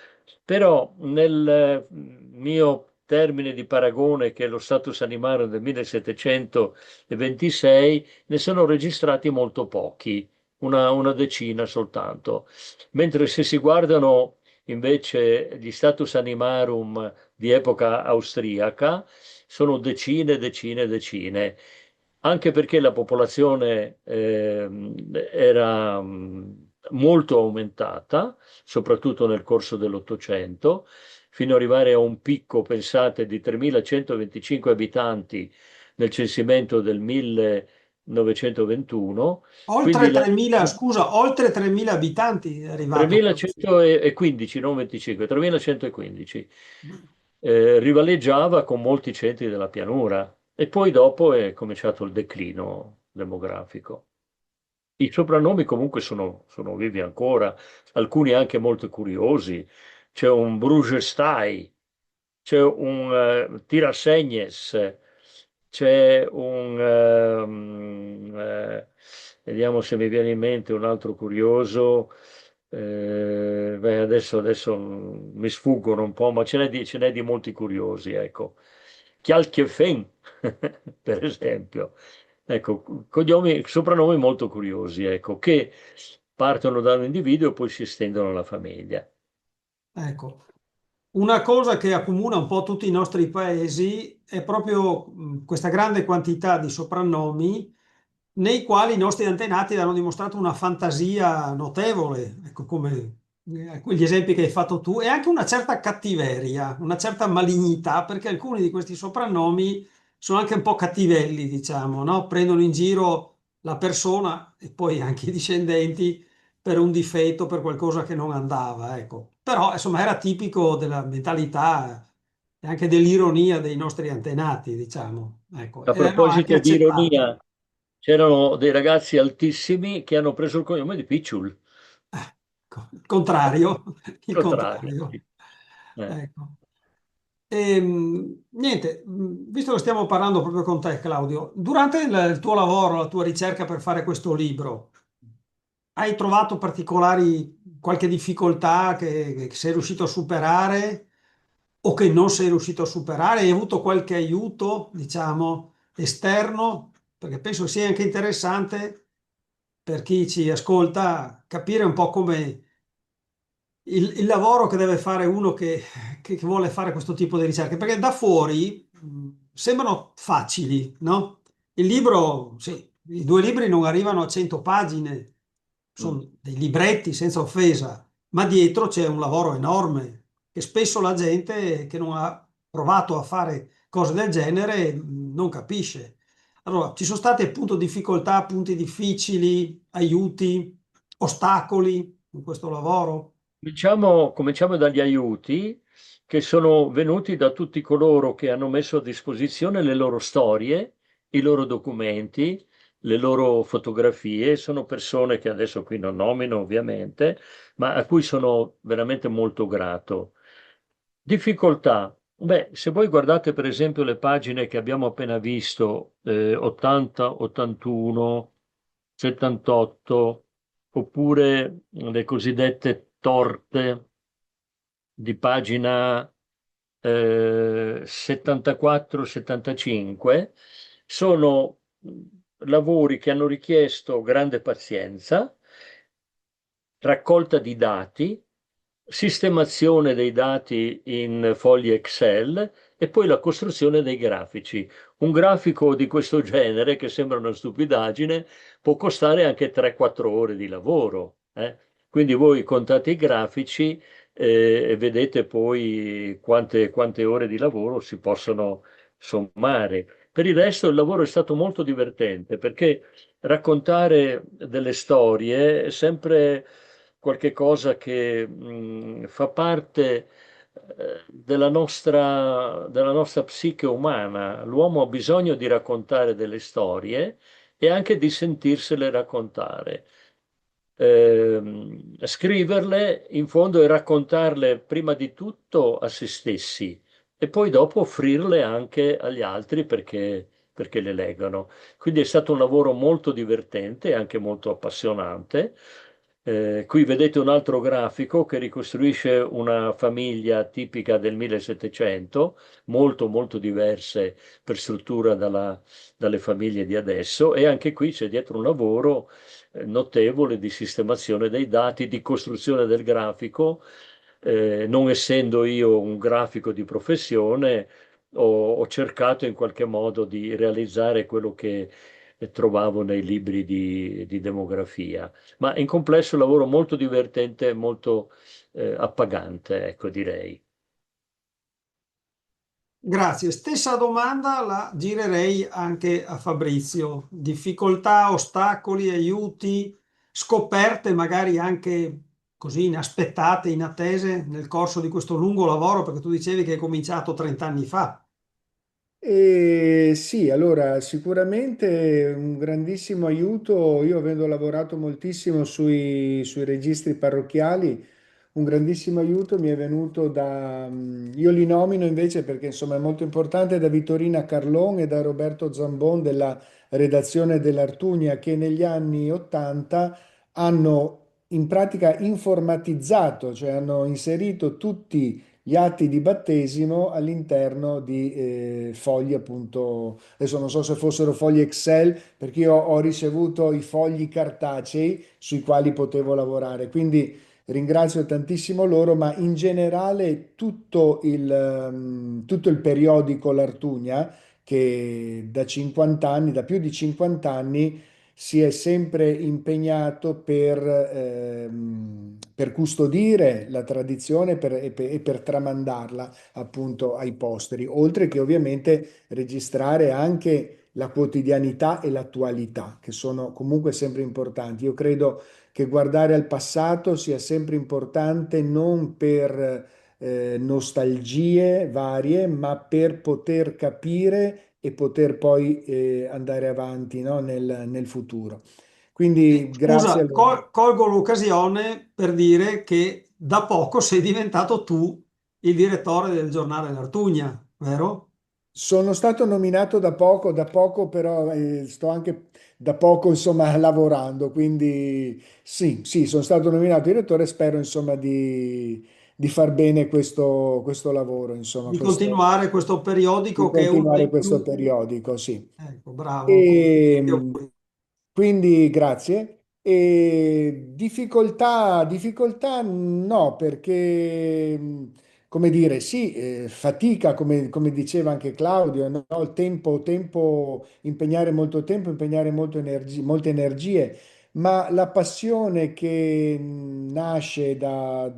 però nel mio termine di paragone, che è lo status animarum del 1726, ne sono registrati molto pochi, una decina soltanto. Mentre se si guardano invece gli status animarum di epoca austriaca, sono decine, decine, decine, anche perché la popolazione era molto aumentata, soprattutto nel corso dell'Ottocento, fino ad arrivare a un picco, pensate, di 3.125 abitanti nel censimento del 1921, Oltre quindi 3.000, scusa, oltre 3.000 abitanti è arrivato. 3115, non 25, 3115. Rivaleggiava con molti centri della pianura e poi dopo è cominciato il declino demografico. I soprannomi comunque sono vivi ancora, alcuni anche molto curiosi. C'è un Brugestai, c'è un Tirasegnes, c'è un... vediamo se mi viene in mente un altro curioso. Beh, adesso mi sfuggono un po', ma ce n'è di molti curiosi, ecco. Chialchiefen, per esempio. Ecco, cognomi, soprannomi molto curiosi, ecco, che partono da un individuo e poi si estendono alla famiglia. Ecco, una cosa che accomuna un po' tutti i nostri paesi è proprio questa grande quantità di soprannomi nei quali i nostri antenati hanno dimostrato una fantasia notevole, ecco come quegli esempi che hai fatto tu, e anche una certa cattiveria, una certa malignità, perché alcuni di questi soprannomi sono anche un po' cattivelli, diciamo, no? Prendono in giro la persona e poi anche i discendenti per un difetto, per qualcosa che non andava, ecco. Però insomma era tipico della mentalità e anche dell'ironia dei nostri antenati, diciamo, ecco, A erano anche proposito di accettati. ironia, c'erano dei ragazzi altissimi che hanno preso il cognome di Picciul, Il contrario, il contrario. contrario. Eh. Ecco. Niente, visto che stiamo parlando proprio con te, Claudio, durante il tuo lavoro, la tua ricerca per fare questo libro, hai trovato particolari, qualche difficoltà che sei riuscito a superare o che non sei riuscito a superare? Hai avuto qualche aiuto, diciamo, esterno? Perché penso sia anche interessante per chi ci ascolta capire un po' come il lavoro che deve fare uno che vuole fare questo tipo di ricerche, perché da fuori sembrano facili, no? Il libro, sì, i due libri non arrivano a 100 pagine, Mm. sono dei libretti senza offesa, ma dietro c'è un lavoro enorme che spesso la gente che non ha provato a fare cose del genere non capisce. Allora, ci sono state appunto difficoltà, punti difficili, aiuti, ostacoli in questo lavoro? Cominciamo dagli aiuti che sono venuti da tutti coloro che hanno messo a disposizione le loro storie, i loro documenti, le loro fotografie. Sono persone che adesso qui non nomino ovviamente, ma a cui sono veramente molto grato. Difficoltà. Beh, se voi guardate per esempio le pagine che abbiamo appena visto, 80, 81, 78, oppure le cosiddette torte di pagina 74-75, sono lavori che hanno richiesto grande pazienza, raccolta di dati, sistemazione dei dati in fogli Excel e poi la costruzione dei grafici. Un grafico di questo genere, che sembra una stupidaggine, può costare anche 3-4 ore di lavoro. Quindi voi contate i grafici e vedete poi quante ore di lavoro si possono sommare. Per il resto il lavoro è stato molto divertente perché raccontare delle storie è sempre qualche cosa che fa parte della nostra psiche umana. L'uomo ha bisogno di raccontare delle storie e anche di sentirsele raccontare. Scriverle in fondo e raccontarle prima di tutto a se stessi e poi dopo offrirle anche agli altri perché le leggano. Quindi è stato un lavoro molto divertente e anche molto appassionante. Qui vedete un altro grafico che ricostruisce una famiglia tipica del 1700, molto molto diverse per struttura dalle famiglie di adesso, e anche qui c'è dietro un lavoro notevole di sistemazione dei dati, di costruzione del grafico. Non essendo io un grafico di professione, ho cercato in qualche modo di realizzare quello che trovavo nei libri di demografia. Ma in complesso è un lavoro molto divertente, molto appagante, ecco, direi. Grazie. Stessa domanda la girerei anche a Fabrizio. Difficoltà, ostacoli, aiuti, scoperte magari anche così inaspettate, inattese nel corso di questo lungo lavoro, perché tu dicevi che hai cominciato 30 anni fa. Sì, allora sicuramente un grandissimo aiuto, io avendo lavorato moltissimo sui registri parrocchiali, un grandissimo aiuto mi è venuto io li nomino invece perché insomma è molto importante, da Vittorina Carlon e da Roberto Zambon della redazione dell'Artunia, che negli anni 80 hanno in pratica informatizzato, cioè hanno inserito tutti gli atti di battesimo all'interno di fogli, appunto, adesso non so se fossero fogli Excel, perché io ho ricevuto i fogli cartacei sui quali potevo lavorare, quindi ringrazio tantissimo loro, ma in generale tutto il periodico L'Artunia, che da 50 anni, da più di 50 anni, si è sempre impegnato per custodire la tradizione e per tramandarla appunto ai posteri, oltre che ovviamente registrare anche la quotidianità e l'attualità, che sono comunque sempre importanti. Io credo che guardare al passato sia sempre importante non per nostalgie varie, ma per poter capire e poter poi andare avanti, no, nel futuro. Quindi grazie a Scusa, loro. colgo l'occasione per dire che da poco sei diventato tu il direttore del giornale L'Artugna, vero? Sono stato nominato da poco, però sto anche da poco, insomma, lavorando, quindi sì, sì, sono stato nominato direttore e spero, insomma, di far bene questo lavoro, insomma, Di continuare questo di periodico che è uno continuare dei questo più... periodico, sì. Ecco, bravo. E, Tanti auguri. quindi grazie. E difficoltà no, perché come dire, sì, fatica, come diceva anche Claudio, no? Il impegnare molto tempo, impegnare molte energie, ma la passione che nasce da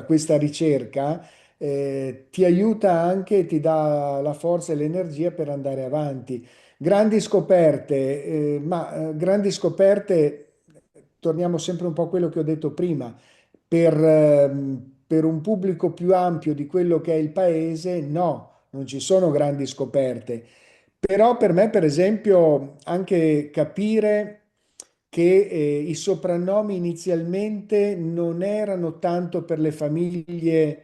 questa ricerca ti aiuta anche, ti dà la forza e l'energia per andare avanti. Grandi scoperte, grandi scoperte, torniamo sempre un po' a quello che ho detto prima, per un pubblico più ampio di quello che è il paese, no, non ci sono grandi scoperte. Però per me, per esempio, anche capire che i soprannomi inizialmente non erano tanto per le famiglie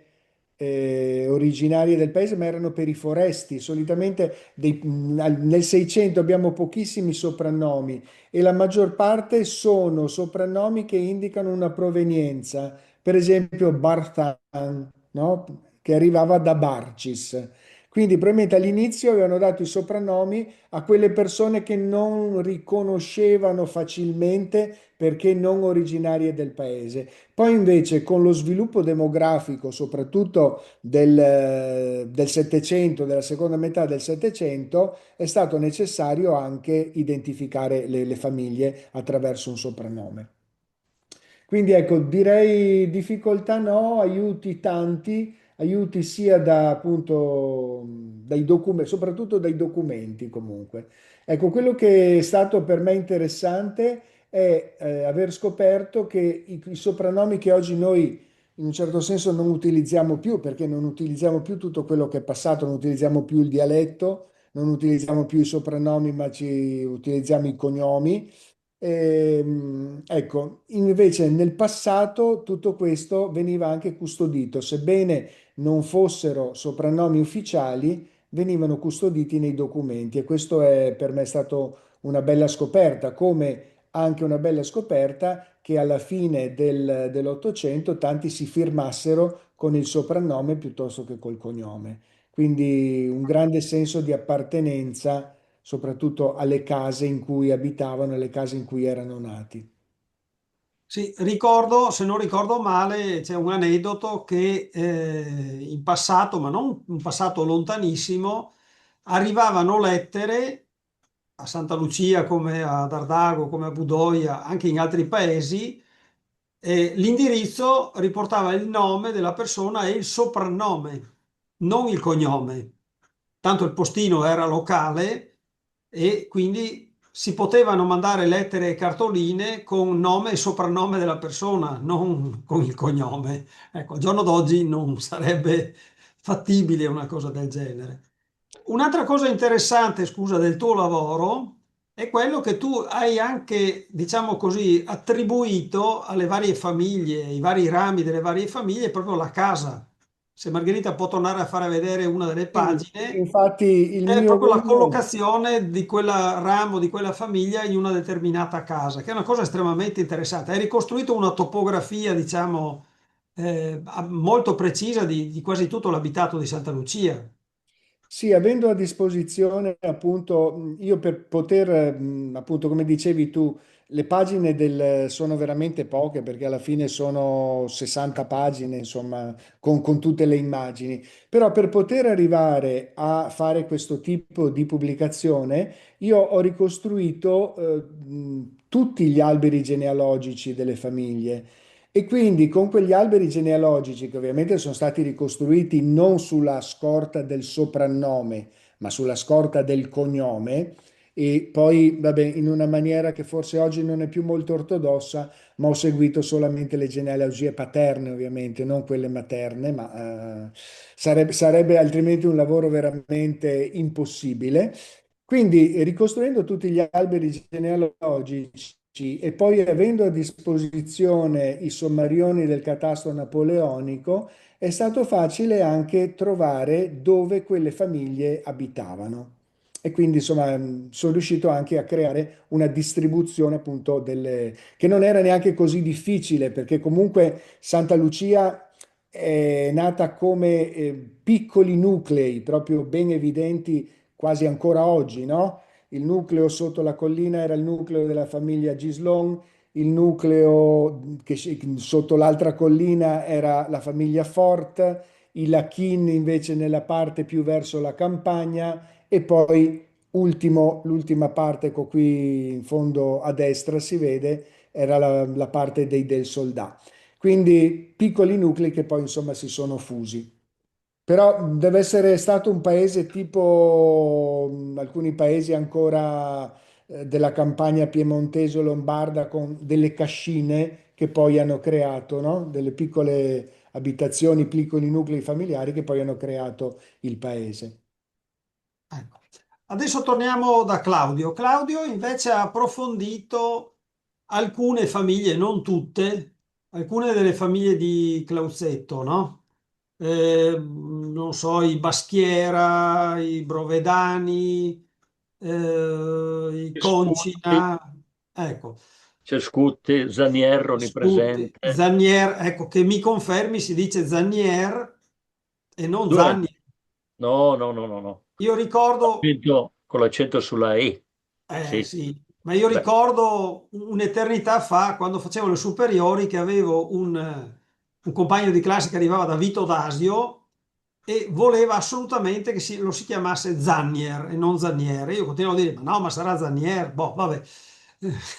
originarie del paese, ma erano per i foresti. Solitamente nel 600 abbiamo pochissimi soprannomi e la maggior parte sono soprannomi che indicano una provenienza. Per esempio Barthan, no? Che arrivava da Barcis. Quindi probabilmente all'inizio avevano dato i soprannomi a quelle persone che non riconoscevano facilmente perché non originarie del paese. Poi invece con lo sviluppo demografico, soprattutto del Settecento, della seconda metà del Settecento, è stato necessario anche identificare le famiglie attraverso un soprannome. Quindi ecco, direi difficoltà no, aiuti tanti, aiuti sia da appunto dai documenti, soprattutto dai documenti comunque. Ecco, quello che è stato per me interessante è aver scoperto che i soprannomi che oggi noi in un certo senso non utilizziamo più, perché non utilizziamo più tutto quello che è passato, non utilizziamo più il dialetto, non utilizziamo più i soprannomi, ma ci utilizziamo i cognomi. Ecco, invece nel passato tutto questo veniva anche custodito, sebbene non fossero soprannomi ufficiali, venivano custoditi nei documenti e questo è per me è stato una bella scoperta, come anche una bella scoperta che alla fine dell'Ottocento tanti si firmassero con il soprannome piuttosto che col cognome. Quindi un grande senso di appartenenza soprattutto alle case in cui abitavano, alle case in cui erano nati. Sì, ricordo, se non ricordo male, c'è un aneddoto che in passato, ma non un passato lontanissimo, arrivavano lettere a Santa Lucia come a Dardago, come a Budoia, anche in altri paesi, e l'indirizzo riportava il nome della persona e il soprannome, non il cognome. tanto il postino era locale e quindi si potevano mandare lettere e cartoline con nome e soprannome della persona, non con il cognome. Ecco, al giorno d'oggi non sarebbe fattibile una cosa del genere. Un'altra cosa interessante, scusa, del tuo lavoro è quello che tu hai anche, diciamo così, attribuito alle varie famiglie, i vari rami delle varie famiglie, proprio la casa. Se Margherita può tornare a fare vedere una delle Sì, pagine, infatti il è mio proprio la uomo. collocazione di quella ramo, di quella famiglia in una determinata casa, che è una cosa estremamente interessante. Hai ricostruito una topografia, diciamo, molto precisa di quasi tutto l'abitato di Santa Lucia. Sì, avendo a disposizione appunto, io per poter, appunto, come dicevi tu, le pagine sono veramente poche perché alla fine sono 60 pagine, insomma, con tutte le immagini. Però per poter arrivare a fare questo tipo di pubblicazione, io ho ricostruito, tutti gli alberi genealogici delle famiglie. E quindi con quegli alberi genealogici che ovviamente sono stati ricostruiti non sulla scorta del soprannome, ma sulla scorta del cognome, e poi, vabbè, in una maniera che forse oggi non è più molto ortodossa, ma ho seguito solamente le genealogie paterne, ovviamente, non quelle materne, ma sarebbe altrimenti un lavoro veramente impossibile. Quindi, ricostruendo tutti gli alberi genealogici e poi avendo a disposizione i sommarioni del catasto napoleonico, è stato facile anche trovare dove quelle famiglie abitavano. E quindi, insomma, sono riuscito anche a creare una distribuzione appunto che non era neanche così difficile, perché comunque Santa Lucia è nata come piccoli nuclei, proprio ben evidenti quasi ancora oggi, no? Il nucleo sotto la collina era il nucleo della famiglia Gislon, il nucleo sotto l'altra collina era la famiglia Fort, i Lachin invece nella parte più verso la campagna, e poi l'ultima parte, ecco qui in fondo a destra si vede, era la parte dei Del Soldà. Quindi piccoli nuclei che poi insomma si sono fusi. Però deve essere stato un paese tipo alcuni paesi ancora della campagna piemontese o lombarda, con delle cascine che poi hanno creato, no? Delle piccole abitazioni, piccoli nuclei familiari che poi hanno creato il paese. Ecco. Adesso torniamo da Claudio. Claudio invece ha approfondito alcune famiglie, non tutte, alcune delle famiglie di Clausetto, no? Non so, i Baschiera, i Brovedani, i Scuti, Concina, ecco, c'è Scuti, Zanierro Scuti, presente. Zanier, ecco, che mi confermi si dice Zanier e non Tu hai... Zanni. No, no, no, no, no. Io ricordo. Con l'accento sulla E. Sì, Sì, ma io beh. ricordo un'eternità fa, quando facevo le superiori, che avevo un compagno di classe che arrivava da Vito d'Asio e voleva assolutamente che lo si chiamasse Zannier e non Zanniere. Io continuavo a dire, ma no, ma sarà Zannier. Boh, vabbè.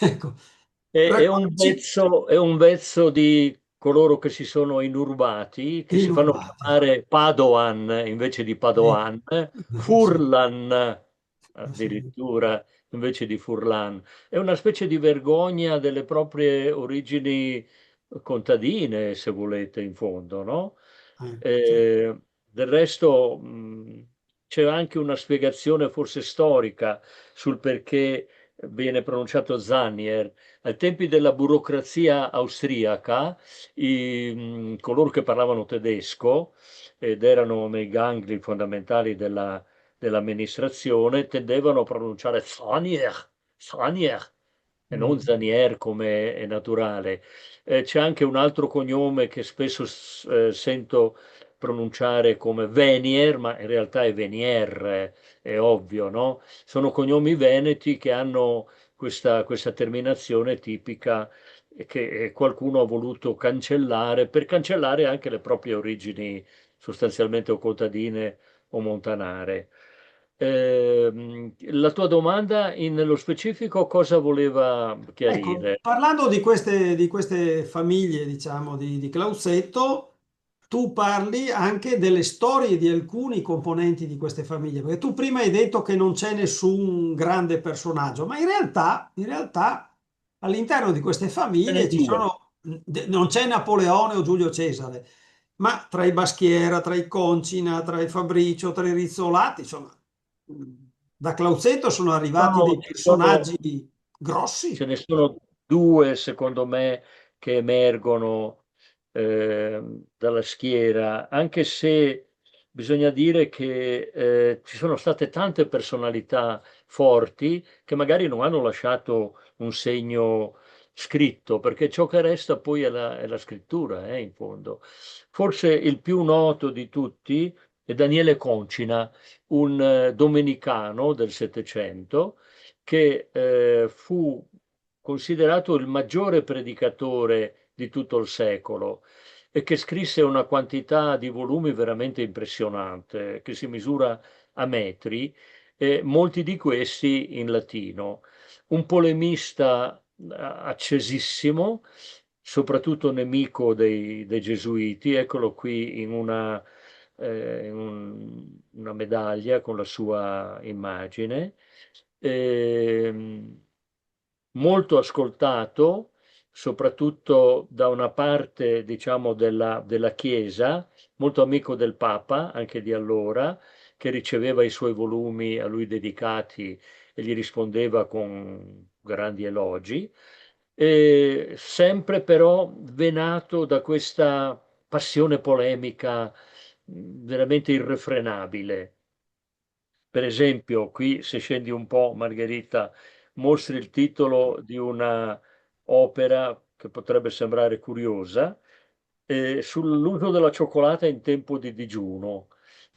Ecco. È un vezzo di coloro che si sono inurbati, che si fanno Inurbati. chiamare Padoan invece di Sì. Padoan, Sì. Furlan Sì. addirittura invece di Furlan. È una specie di vergogna delle proprie origini contadine, se volete, in fondo, no? Sì. Del resto, c'è anche una spiegazione forse storica sul perché viene pronunciato Zanier. Ai tempi della burocrazia austriaca, coloro che parlavano tedesco ed erano nei gangli fondamentali dell'amministrazione tendevano a pronunciare Zanier, Zanier, e non Mm. Zanier come è naturale. C'è anche un altro cognome che spesso sento pronunciare come Venier, ma in realtà è Venier, è ovvio, no? Sono cognomi veneti che hanno questa terminazione tipica che qualcuno ha voluto cancellare per cancellare anche le proprie origini sostanzialmente o contadine o montanare. La tua domanda nello specifico cosa voleva Ecco, chiarire? parlando di queste famiglie, diciamo, di Clausetto, tu parli anche delle storie di alcuni componenti di queste famiglie, perché tu prima hai detto che non c'è nessun grande personaggio, ma in realtà all'interno di queste Ce ne famiglie ci due. sono, non c'è Napoleone o Giulio Cesare, ma tra i Baschiera, tra i Concina, tra i Fabricio, tra i Rizzolatti, insomma, da Clauzetto sono arrivati No, dei personaggi ce grossi. ne sono due, secondo me, che emergono dalla schiera, anche se bisogna dire che ci sono state tante personalità forti che magari non hanno lasciato un segno scritto, perché ciò che resta poi è la scrittura, in fondo. Forse il più noto di tutti è Daniele Concina, un domenicano del Settecento che fu considerato il maggiore predicatore di tutto il secolo e che scrisse una quantità di volumi veramente impressionante, che si misura a metri, e molti di questi in latino. Un polemista accesissimo, soprattutto nemico dei gesuiti, eccolo qui in una medaglia con la sua immagine. Ehm, Molto ascoltato, soprattutto da una parte, diciamo, della Chiesa, molto amico del Papa, anche di allora, che riceveva i suoi volumi a lui dedicati e gli rispondeva con grandi elogi, e sempre però venato da questa passione polemica veramente irrefrenabile. Per esempio, qui se scendi un po', Margherita, mostri il titolo di una opera che potrebbe sembrare curiosa, sull'uso della cioccolata in tempo di digiuno.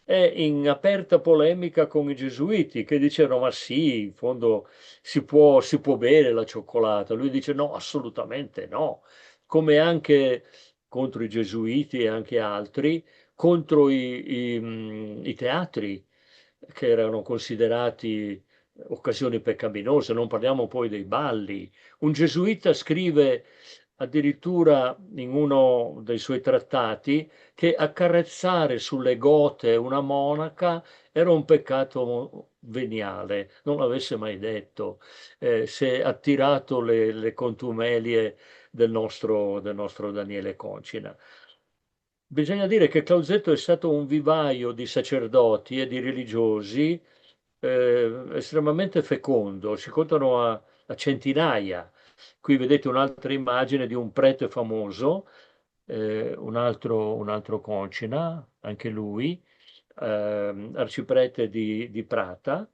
È in aperta polemica con i gesuiti che dicevano: ma sì, in fondo si può bere la cioccolata. Lui dice: no, assolutamente no. Come anche contro i gesuiti e anche altri, contro i teatri che erano considerati occasioni peccaminose, non parliamo poi dei balli. Un gesuita scrive addirittura in uno dei suoi trattati che accarezzare sulle gote una monaca era un peccato veniale, non l'avesse mai detto, se ha attirato le contumelie del nostro Daniele Concina. Bisogna dire che Clausetto è stato un vivaio di sacerdoti e di religiosi estremamente fecondo, si contano a centinaia. Qui vedete un'altra immagine di un prete famoso, un altro Concina, anche lui, arciprete di Prata,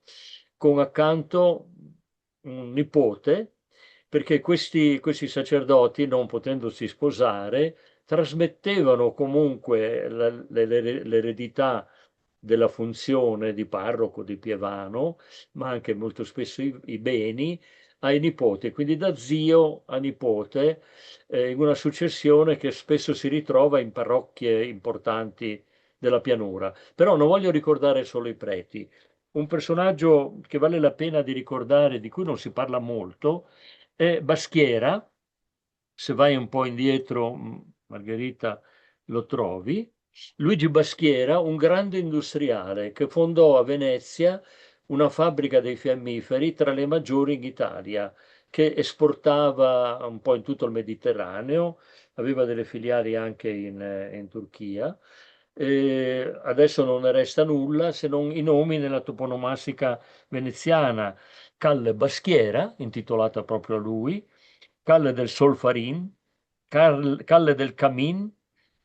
con accanto un nipote, perché questi sacerdoti, non potendosi sposare, trasmettevano comunque l'eredità della funzione di parroco, di pievano, ma anche molto spesso i beni ai nipoti, quindi da zio a nipote, in una successione che spesso si ritrova in parrocchie importanti della pianura. Però non voglio ricordare solo i preti. Un personaggio che vale la pena di ricordare, di cui non si parla molto, è Baschiera. Se vai un po' indietro, Margherita, lo trovi. Luigi Baschiera, un grande industriale che fondò a Venezia una fabbrica dei fiammiferi tra le maggiori in Italia, che esportava un po' in tutto il Mediterraneo, aveva delle filiali anche in Turchia. Adesso non ne resta nulla se non i nomi nella toponomastica veneziana: Calle Baschiera, intitolata proprio a lui, Calle del Solfarin, Calle del Camin,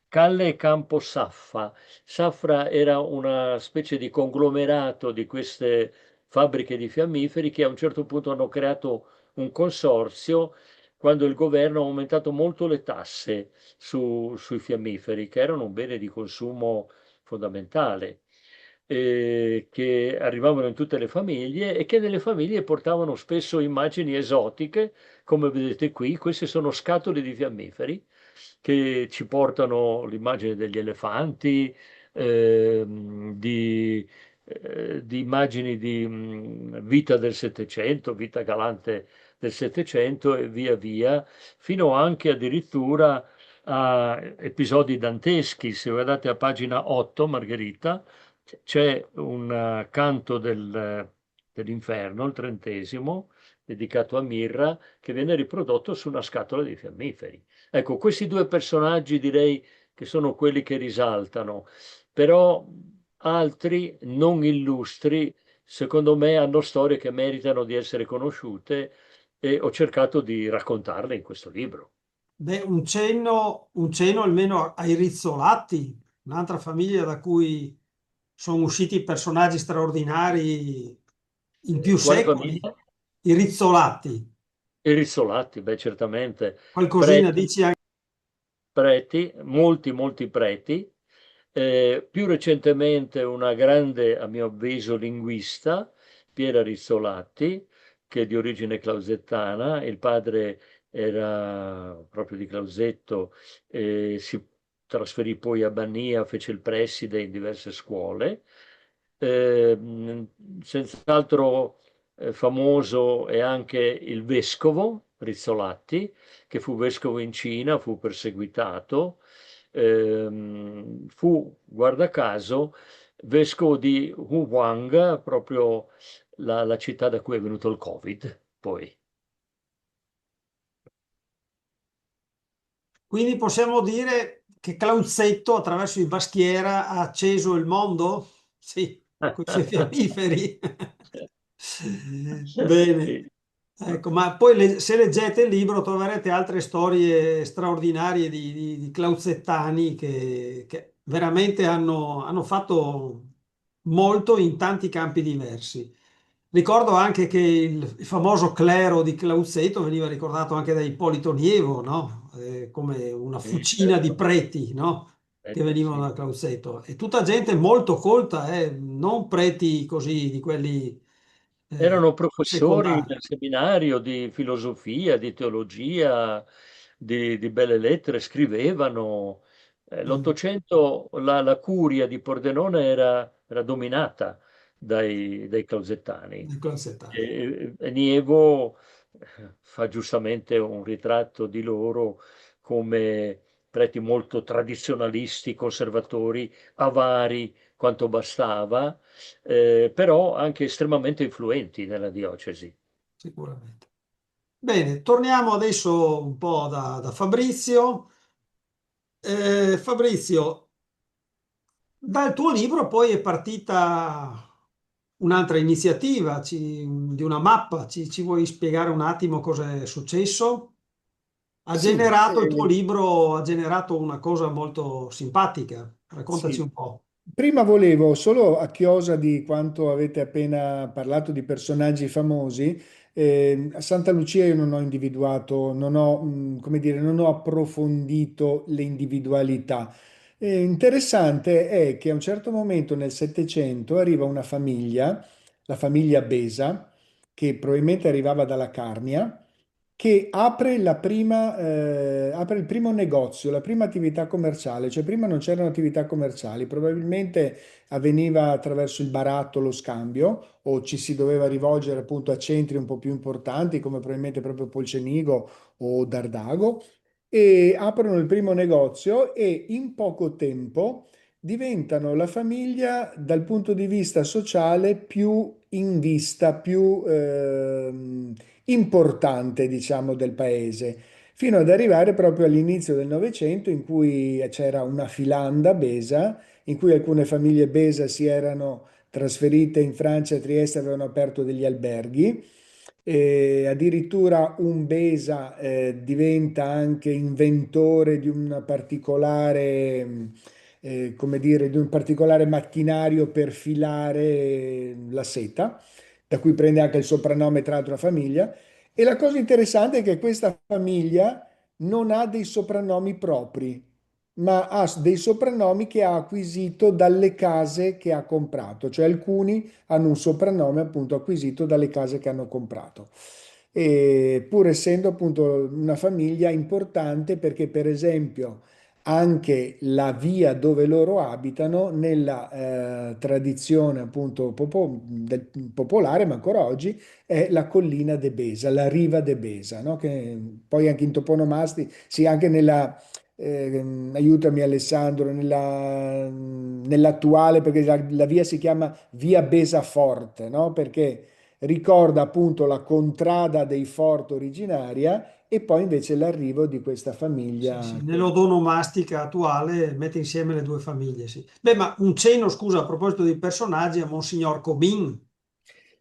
Calle e Campo Saffa. Safra era una specie di conglomerato di queste fabbriche di fiammiferi che a un certo punto hanno creato un consorzio quando il governo ha aumentato molto le tasse sui fiammiferi, che erano un bene di consumo fondamentale, che arrivavano in tutte le famiglie e che nelle famiglie portavano spesso immagini esotiche, come vedete qui. Queste sono scatole di fiammiferi che ci portano l'immagine degli elefanti, di immagini di vita del Settecento, vita galante del Settecento, e via via, fino anche addirittura a episodi danteschi. Se guardate a pagina 8, Margherita, c'è un canto dell'inferno, il 30°, dedicato a Mirra, che viene riprodotto su una scatola di fiammiferi. Ecco, questi due personaggi direi che sono quelli che risaltano, però altri non illustri, secondo me, hanno storie che meritano di essere conosciute e ho cercato di raccontarle in questo libro. Beh, un cenno almeno ai Rizzolatti, un'altra famiglia da cui sono usciti personaggi straordinari in più Quale secoli. famiglia? I Rizzolatti, I Rizzolatti, beh, certamente. qualcosina Preti, dici anche. preti, molti, molti preti. Più recentemente una grande, a mio avviso, linguista, Piera Rizzolatti, che è di origine clausettana. Il padre era proprio di Clausetto, si trasferì poi a Bania, fece il preside in diverse scuole. Senz'altro famoso è anche il vescovo Rizzolatti, che fu vescovo in Cina, fu perseguitato, fu, guarda caso, vescovo di Wuhan, proprio la città da cui è venuto il Covid, poi. Quindi possiamo dire che Clauzetto attraverso i Baschiera ha acceso il mondo? Sì, con i suoi fiammiferi. Bene. Sì. Ecco, ma poi se leggete il libro troverete altre storie straordinarie di clauzettani che veramente hanno fatto molto in tanti campi diversi. Ricordo anche che il famoso clero di Clauzetto veniva ricordato anche da Ippolito Nievo, no? Come una Sì, fucina di certo. preti, no? Che venivano Sì. da Clausetto. E tutta gente molto colta, non preti così di quelli Erano professori secondari. del seminario di filosofia, di teologia, di belle lettere, scrivevano. Mm, L'Ottocento, la curia di Pordenone era dominata dai clausettani. di clausettani. E Nievo fa giustamente un ritratto di loro come preti molto tradizionalisti, conservatori, avari quanto bastava, però anche estremamente influenti nella diocesi. Sicuramente. Bene, torniamo adesso un po' da Fabrizio. Fabrizio, dal tuo libro poi è partita un'altra iniziativa di una mappa. Ci vuoi spiegare un attimo cosa è successo? Sì, Il tuo libro ha generato una cosa molto simpatica. Raccontaci sì. un po'. Prima volevo, solo a chiosa di quanto avete appena parlato di personaggi famosi, a Santa Lucia io non ho individuato, non ho, come dire, non ho approfondito le individualità. Interessante è che a un certo momento nel Settecento arriva una famiglia, la famiglia Besa, che probabilmente arrivava dalla Carnia, che apre il primo negozio, la prima attività commerciale, cioè prima non c'erano attività commerciali, probabilmente avveniva attraverso il baratto, lo scambio, o ci si doveva rivolgere appunto a centri un po' più importanti come probabilmente proprio Polcenigo o Dardago, e aprono il primo negozio e in poco tempo diventano la famiglia dal punto di vista sociale più in vista, più importante, diciamo, del paese, fino ad arrivare proprio all'inizio del Novecento in cui c'era una filanda Besa, in cui alcune famiglie Besa si erano trasferite in Francia, a Trieste, avevano aperto degli alberghi. E addirittura un Besa diventa anche inventore di un particolare, come dire, di un particolare macchinario per filare la seta, da cui prende anche il soprannome tra l'altro la famiglia. E la cosa interessante è che questa famiglia non ha dei soprannomi propri, ma ha dei soprannomi che ha acquisito dalle case che ha comprato, cioè alcuni hanno un soprannome appunto acquisito dalle case che hanno comprato. E pur essendo appunto una famiglia importante perché per esempio anche la via dove loro abitano nella tradizione appunto popolare, ma ancora oggi è la collina de Besa, la riva de Besa, no? Che poi anche in toponomasti, sì, anche nella aiutami Alessandro, nell'attuale, perché la via si chiama Via Besaforte, no? Perché ricorda appunto la contrada dei Fort originaria e poi invece l'arrivo di questa Sì, famiglia. sì, nell'odonomastica attuale mette insieme le due famiglie, sì. Beh, ma un cenno, scusa, a proposito di personaggi, a Monsignor Comin.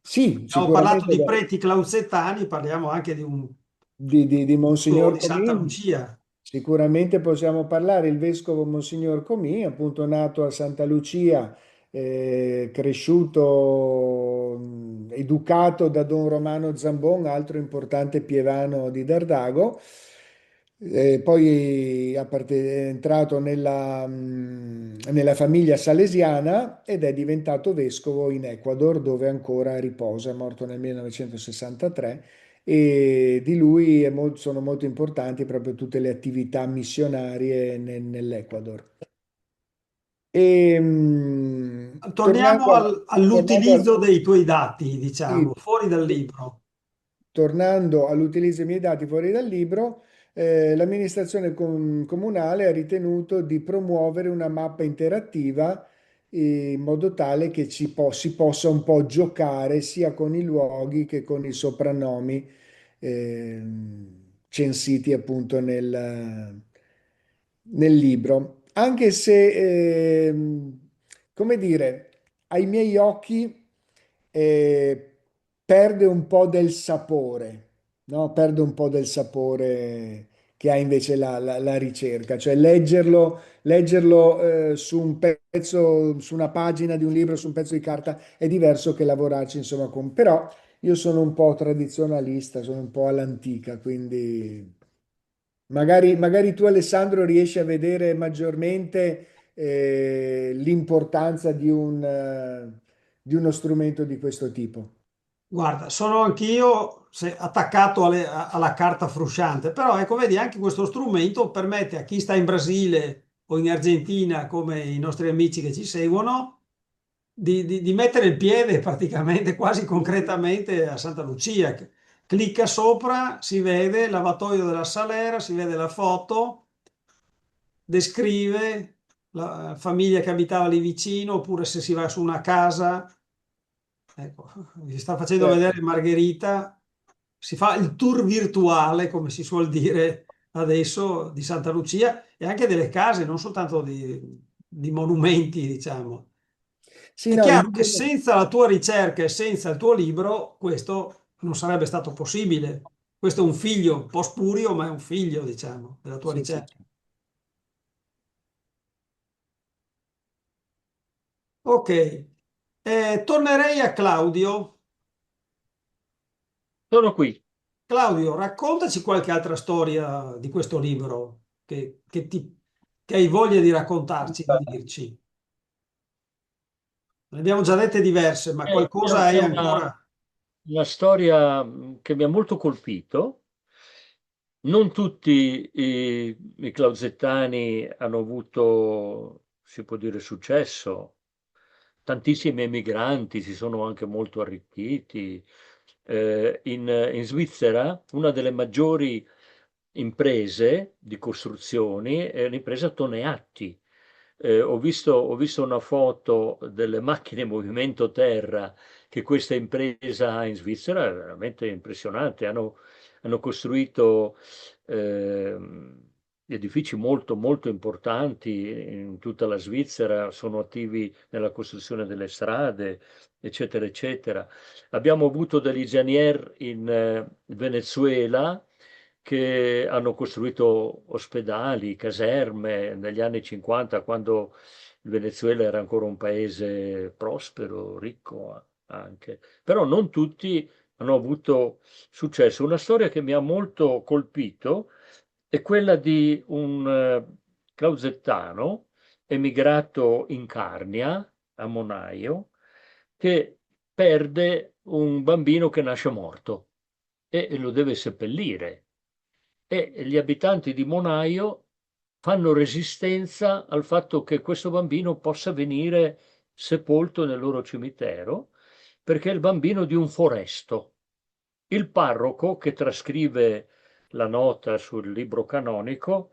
Sì, Abbiamo parlato sicuramente di preti clauzettani, parliamo anche di un di Monsignor di Santa Comì, Lucia. sicuramente possiamo parlare. Il vescovo Monsignor Comì, appunto nato a Santa Lucia, cresciuto, educato da Don Romano Zambon, altro importante pievano di Dardago. Poi è entrato nella famiglia salesiana ed è diventato vescovo in Ecuador, dove ancora riposa, è morto nel 1963 e di lui sono molto importanti proprio tutte le attività missionarie nell'Ecuador. E, Torniamo tornando all'utilizzo dei tuoi dati, diciamo, sì, fuori dal libro. tornando all'utilizzo dei miei dati fuori dal libro, l'amministrazione comunale ha ritenuto di promuovere una mappa interattiva in modo tale che si possa un po' giocare sia con i luoghi che con i soprannomi censiti appunto nel libro. Anche se, come dire, ai miei occhi perde un po' del sapore, no? Perde un po' del sapore che ha invece la ricerca, cioè leggerlo su un pezzo, su una pagina di un libro, su un pezzo di carta è diverso che lavorarci, insomma, però io sono un po' tradizionalista, sono un po' all'antica, quindi magari tu Alessandro riesci a vedere maggiormente l'importanza di uno strumento di questo tipo. Guarda, sono anch'io attaccato alla carta frusciante, però ecco, vedi, anche questo strumento permette a chi sta in Brasile o in Argentina, come i nostri amici che ci seguono, di mettere il piede praticamente, quasi concretamente a Santa Lucia. Clicca sopra, si vede il lavatoio della Salera, si vede la foto, descrive la famiglia che abitava lì vicino, oppure se si va su una casa. Ecco, vi sta facendo Certo. vedere Margherita, si fa il tour virtuale, come si suol dire adesso, di Santa Lucia e anche delle case, non soltanto di monumenti, diciamo. Sì, È no, chiaro che senza la tua ricerca e senza il tuo libro, questo non sarebbe stato possibile. Questo è un figlio, un po' spurio, ma è un figlio, diciamo, della tua sì, sì. ricerca. Ok, tornerei a Claudio. Sono qui. Claudio, raccontaci qualche altra storia di questo libro che hai voglia di raccontarci, di dirci. Ne abbiamo già dette diverse, ma qualcosa È hai ancora? una storia che mi ha molto colpito. Non tutti i clausettani hanno avuto, si può dire, successo. Tantissimi emigranti si sono anche molto arricchiti. In Svizzera una delle maggiori imprese di costruzioni è l'impresa Toneatti. Ho visto una foto delle macchine movimento terra che questa impresa ha in Svizzera, è veramente impressionante. Hanno costruito edifici molto, molto importanti in tutta la Svizzera, sono attivi nella costruzione delle strade, eccetera, eccetera. Abbiamo avuto degli ingegneri in Venezuela che hanno costruito ospedali, caserme negli anni 50, quando il Venezuela era ancora un paese prospero, ricco anche. Però non tutti hanno avuto successo. Una storia che mi ha molto colpito è quella di un clausettano emigrato in Carnia, a Monaio, che perde un bambino che nasce morto e lo deve seppellire. E gli abitanti di Monaio fanno resistenza al fatto che questo bambino possa venire sepolto nel loro cimitero, perché è il bambino di un foresto. Il parroco che trascrive la nota sul libro canonico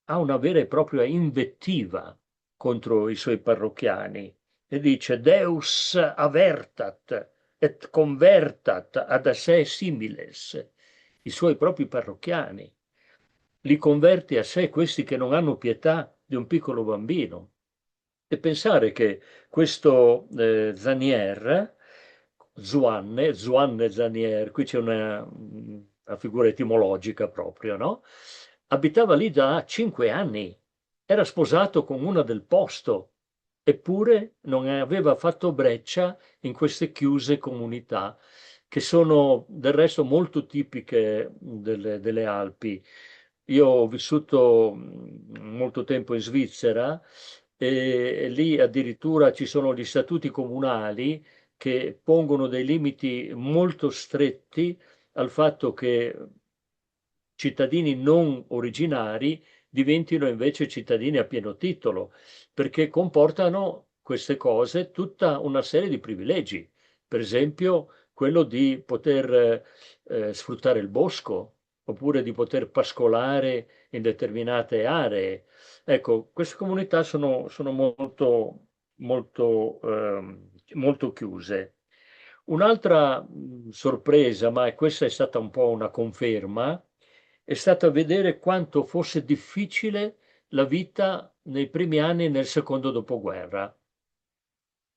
ha una vera e propria invettiva contro i suoi parrocchiani e dice Deus avertat et convertat ad se similes, i suoi propri parrocchiani, li converti a sé, questi che non hanno pietà di un piccolo bambino. E pensare che questo Zanier, Zuanne Zanier, qui c'è una figura etimologica proprio, no? Abitava lì da 5 anni, era sposato con una del posto, eppure non aveva fatto breccia in queste chiuse comunità, che sono del resto molto tipiche delle Alpi. Io ho vissuto molto tempo in Svizzera e lì addirittura ci sono gli statuti comunali che pongono dei limiti molto stretti al fatto che cittadini non originari diventino invece cittadini a pieno titolo, perché comportano queste cose tutta una serie di privilegi. Per esempio, quello di poter sfruttare il bosco, oppure di poter pascolare in determinate aree. Ecco, queste comunità sono molto chiuse. Un'altra sorpresa, ma questa è stata un po' una conferma, è stata vedere quanto fosse difficile la vita nei primi anni nel secondo dopoguerra.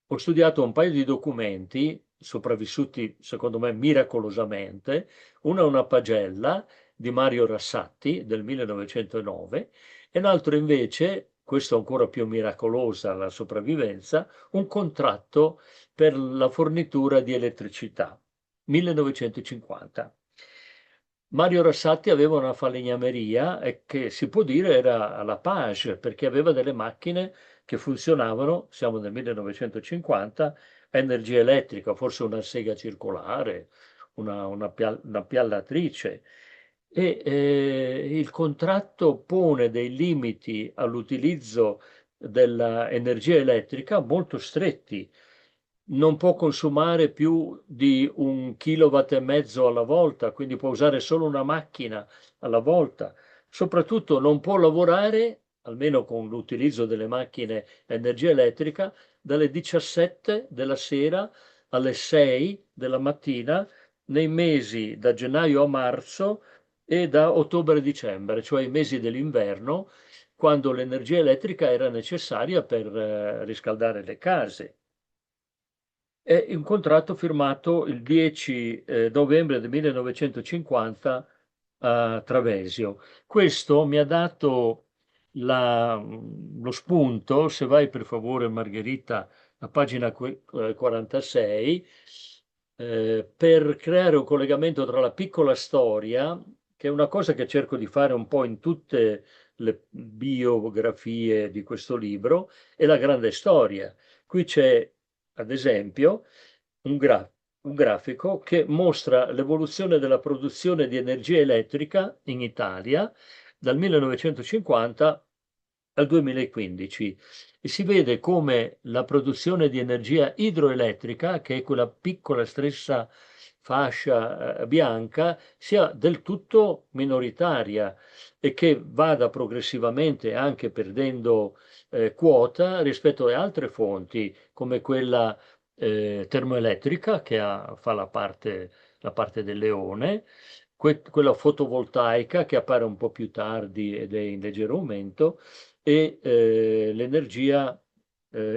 Ho studiato un paio di documenti, sopravvissuti secondo me miracolosamente, uno è una pagella di Mario Rassati del 1909 e l'altro invece, questo ancora più miracolosa la sopravvivenza, un contratto per la fornitura di elettricità, 1950. Mario Rassati aveva una falegnameria che si può dire era alla Page perché aveva delle macchine che funzionavano, siamo nel 1950, a energia elettrica, forse una sega circolare, una piallatrice. E il contratto pone dei limiti all'utilizzo dell'energia elettrica molto stretti. Non può consumare più di 1,5 kW alla volta, quindi può usare solo una macchina alla volta. Soprattutto non può lavorare, almeno con l'utilizzo delle macchine a energia elettrica, dalle 17 della sera alle 6 della mattina nei mesi da gennaio a marzo e da ottobre a dicembre, cioè i mesi dell'inverno, quando l'energia elettrica era necessaria per riscaldare le case. È un contratto firmato il 10 novembre del 1950 a Travesio. Questo mi ha dato lo spunto, se vai per favore Margherita a pagina 46, per creare un collegamento tra la piccola storia, che è una cosa che cerco di fare un po' in tutte le biografie di questo libro, e la grande storia. Qui c'è ad esempio, un grafico che mostra l'evoluzione della produzione di energia elettrica in Italia dal 1950 al 2015 e si vede come la produzione di energia idroelettrica, che è quella piccola stessa fascia bianca, sia del tutto minoritaria e che vada progressivamente anche perdendo quota rispetto alle altre fonti come quella termoelettrica che fa la parte del leone, quella fotovoltaica che appare un po' più tardi ed è in leggero aumento e l'energia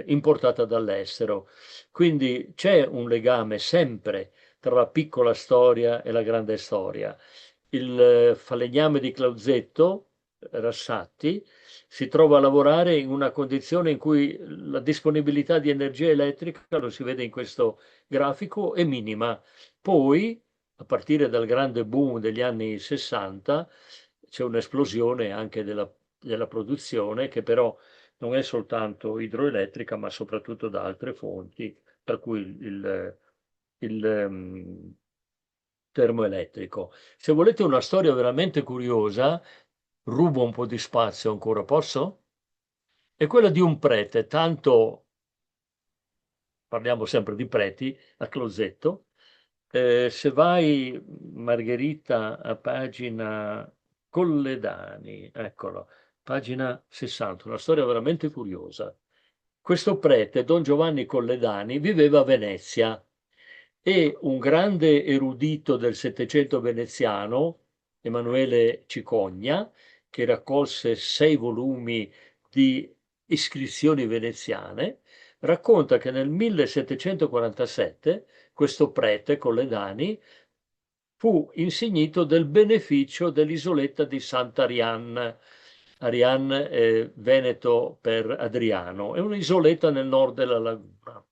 importata dall'estero. Quindi c'è un legame sempre tra la piccola storia e la grande storia. Il falegname di Clausetto, Rassati, si trova a lavorare in una condizione in cui la disponibilità di energia elettrica, lo si vede in questo grafico, è minima. Poi, a partire dal grande boom degli anni 60, c'è un'esplosione anche della produzione che però non è soltanto idroelettrica, ma soprattutto da altre fonti, tra cui il termoelettrico. Se volete una storia veramente curiosa, rubo un po' di spazio ancora, posso? È quella di un prete, tanto parliamo sempre di preti, a Closetto. Se vai, Margherita, a pagina Colledani, eccolo, pagina 60, una storia veramente curiosa. Questo prete, Don Giovanni Colledani, viveva a Venezia e un grande erudito del Settecento veneziano, Emanuele Cicogna, che raccolse 6 volumi di iscrizioni veneziane, racconta che nel 1747 questo prete Colledani fu insignito del beneficio dell'isoletta di Sant'Arian. Arian è veneto per Adriano, è un'isoletta nel nord della laguna.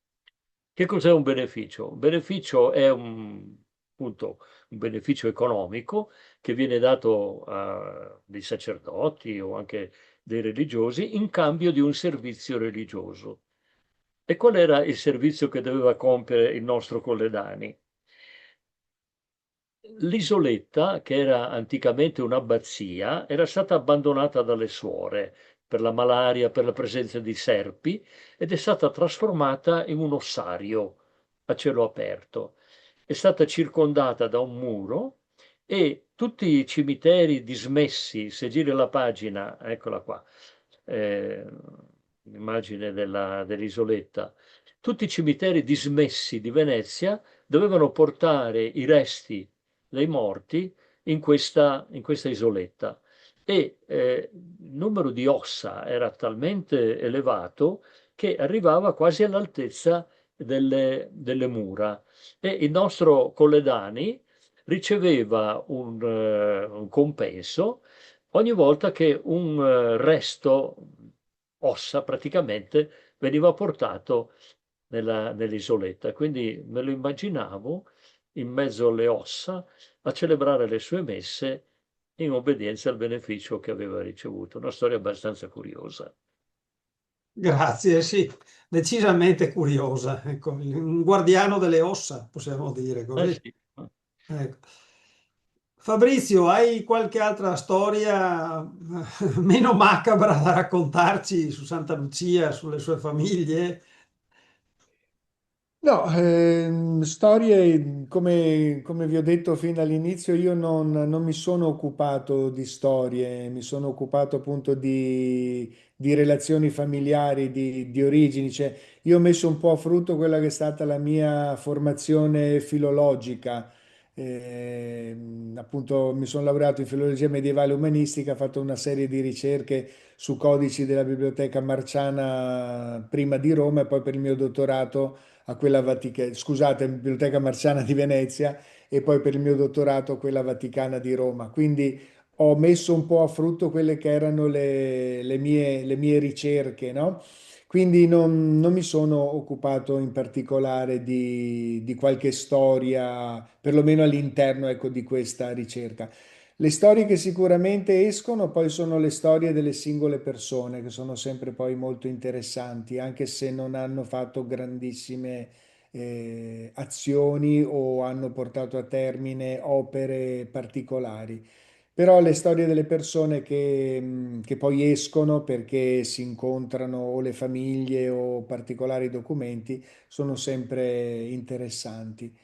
Che cos'è un beneficio? Un beneficio è appunto, un beneficio economico che viene dato a dei sacerdoti o anche dei religiosi in cambio di un servizio religioso. E qual era il servizio che doveva compiere il nostro Colledani? L'isoletta, che era anticamente un'abbazia, era stata abbandonata dalle suore per la malaria, per la presenza di serpi, ed è stata trasformata in un ossario a cielo aperto. È stata circondata da un muro e tutti i cimiteri dismessi, se giri la pagina, eccola qua, eh, l'immagine dell'isoletta, tutti i cimiteri dismessi di Venezia dovevano portare i resti dei morti in questa isoletta e il numero di ossa era talmente elevato che arrivava quasi all'altezza delle mura e il nostro Colledani riceveva un compenso ogni volta che un resto ossa praticamente veniva portato nell'isoletta. Quindi me lo immaginavo in mezzo alle ossa a celebrare le sue messe in obbedienza al beneficio che aveva ricevuto. Una storia abbastanza curiosa. Grazie, sì, decisamente curiosa. Ecco, un guardiano delle ossa, possiamo dire così. Sì. Ecco. Fabrizio, hai qualche altra storia meno macabra da raccontarci su Santa Lucia, sulle sue famiglie? No, storie, come vi ho detto fin dall'inizio, io non mi sono occupato di storie, mi sono occupato appunto di relazioni familiari, di origini. Cioè, io ho messo un po' a frutto quella che è stata la mia formazione filologica. Appunto, mi sono laureato in filologia medievale e umanistica, ho fatto una serie di ricerche su codici della Biblioteca Marciana prima di Roma e poi per il mio dottorato a quella Vaticana, scusate, Biblioteca Marciana di Venezia e poi per il mio dottorato a quella Vaticana di Roma. Quindi ho messo un po' a frutto quelle che erano le mie ricerche, no? Quindi non mi sono occupato in particolare di qualche storia, perlomeno all'interno, ecco, di questa ricerca. Le storie che sicuramente escono poi sono le storie delle singole persone, che sono sempre poi molto interessanti, anche se non hanno fatto grandissime azioni o hanno portato a termine opere particolari. Però le storie delle persone che poi escono perché si incontrano o le famiglie o particolari documenti sono sempre interessanti.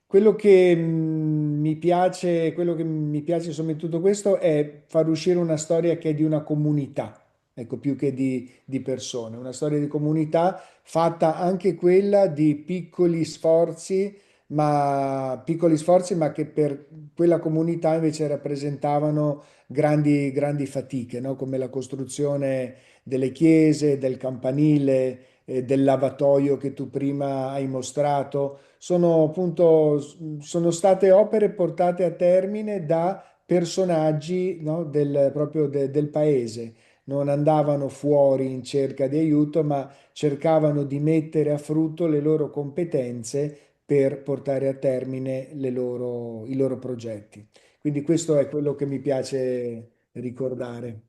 Quello che mi piace insomma in tutto questo è far uscire una storia che è di una comunità, ecco, più che di persone, una storia di comunità fatta anche quella di piccoli sforzi, ma che per quella comunità invece rappresentavano grandi, grandi fatiche, no? Come la costruzione delle chiese, del campanile, del lavatoio che tu prima hai mostrato sono appunto sono state opere portate a termine da personaggi, no, proprio del paese. Non andavano fuori in cerca di aiuto, ma cercavano di mettere a frutto le loro competenze per portare a termine i loro progetti. Quindi questo è quello che mi piace ricordare.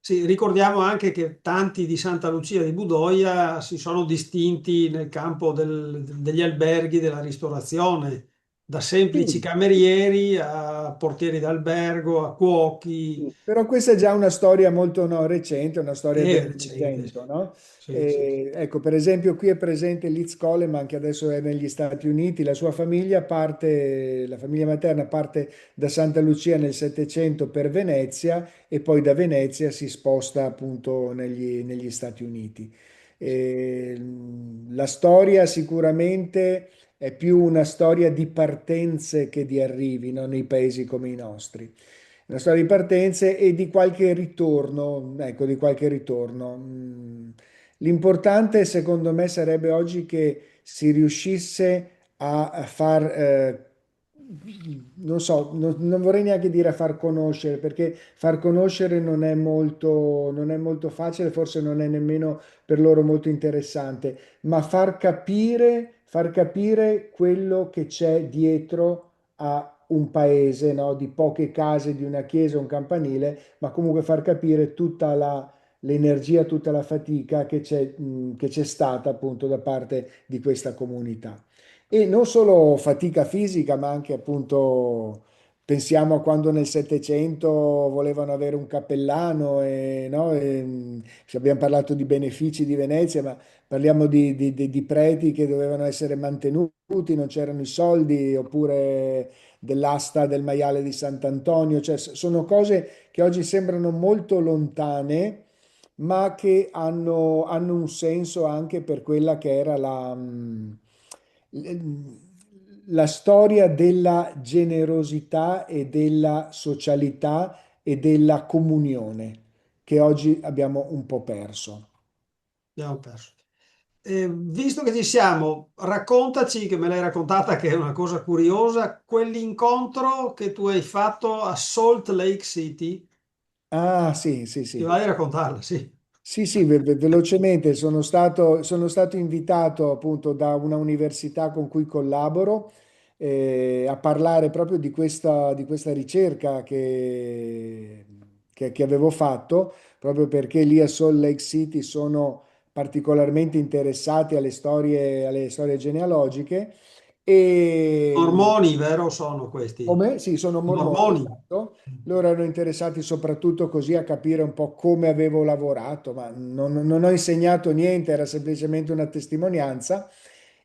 Sì, ricordiamo anche che tanti di Santa Lucia di Budoia si sono distinti nel campo degli alberghi, della ristorazione, da semplici Sì. camerieri a portieri d'albergo, a cuochi, Sì, però questa è già una storia molto no, recente, una storia e del recente. Novecento, no? Sì, sì, sì. Ecco, per esempio, qui è presente Liz Coleman, che adesso è negli Stati Uniti. La sua famiglia parte, la famiglia materna parte da Santa Lucia nel Settecento per Venezia e poi da Venezia si sposta appunto negli Stati Uniti. La storia sicuramente è più una storia di partenze che di arrivi, no? Nei paesi come i nostri. Una storia di partenze e di qualche ritorno, ecco, di qualche ritorno. L'importante secondo me sarebbe oggi che si riuscisse a far, non so, non vorrei neanche dire a far conoscere, perché far conoscere non è molto facile, forse non è nemmeno per loro molto interessante, ma far capire quello che c'è dietro a un paese, no? Di poche case, di una chiesa, un campanile, ma comunque far capire tutta l'energia, tutta la fatica che c'è stata appunto da parte di questa comunità. E non solo fatica fisica, ma anche appunto, pensiamo a quando nel Settecento volevano avere un cappellano, e, no? Ci abbiamo parlato di benefici di Venezia, ma parliamo di preti che dovevano essere mantenuti, non c'erano i soldi, oppure dell'asta del maiale di Sant'Antonio, cioè sono cose che oggi sembrano molto lontane, ma che hanno un senso anche per quella che era la storia della generosità e della socialità e della comunione che oggi abbiamo un po' perso. Abbiamo perso. Visto che ci siamo, raccontaci, che me l'hai raccontata, che è una cosa curiosa, quell'incontro che tu hai fatto a Salt Lake City. Ah, sì, sì, Ti sì. vai a raccontarla, sì. Sì, sì, velocemente sono stato invitato appunto da una università con cui collaboro, a parlare proprio di questa ricerca che avevo fatto, proprio perché lì a Salt Lake City sono particolarmente interessati alle storie genealogiche. E Mormoni, vero? Sono questi? come? Sì, sono mormoni, Mormoni. esatto. Loro erano interessati soprattutto così a capire un po' come avevo lavorato, ma non ho insegnato niente, era semplicemente una testimonianza.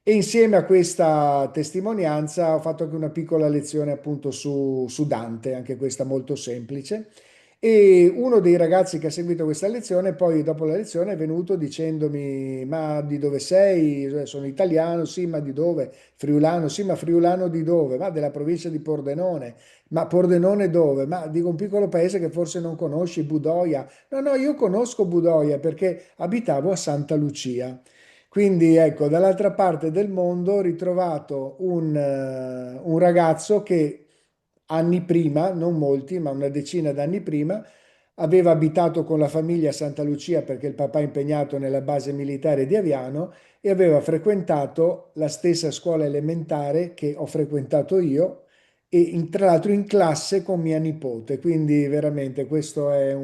E insieme a questa testimonianza ho fatto anche una piccola lezione appunto su Dante, anche questa molto semplice. E uno dei ragazzi che ha seguito questa lezione, poi dopo la lezione è venuto dicendomi: Ma di dove sei? Sono italiano, sì, ma di dove? Friulano, sì, ma friulano di dove? Ma della provincia di Pordenone. Ma Pordenone dove? Ma dico un piccolo paese che forse non conosci, Budoia. No, no, io conosco Budoia perché abitavo a Santa Lucia. Quindi ecco, dall'altra parte del mondo ho ritrovato un ragazzo che anni prima, non molti, ma una decina d'anni prima, aveva abitato con la famiglia a Santa Lucia perché il papà è impegnato nella base militare di Aviano e aveva frequentato la stessa scuola elementare che ho frequentato io e tra l'altro in classe con mia nipote. Quindi veramente questo è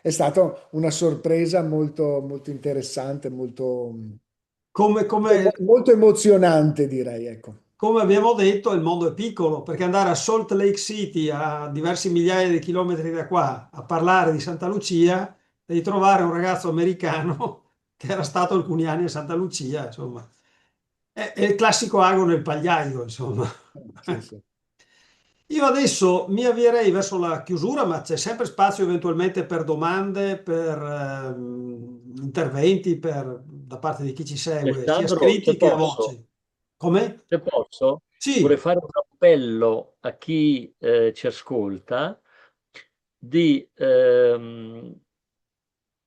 stata una sorpresa molto, molto interessante, Come, come- molto emozionante, direi, ecco. come abbiamo detto, il mondo è piccolo, perché andare a Salt Lake City, a diversi migliaia di chilometri da qua, a parlare di Santa Lucia, devi trovare un ragazzo americano che era stato alcuni anni a Santa Lucia, insomma. È il classico ago nel pagliaio, insomma. Sì, sì. Io adesso mi avvierei verso la chiusura, ma c'è sempre spazio eventualmente per domande, per interventi da parte di chi ci segue, sia Alessandro, scritti che a voce. Come? se posso, vorrei Sì, fare un appello a chi ci ascolta di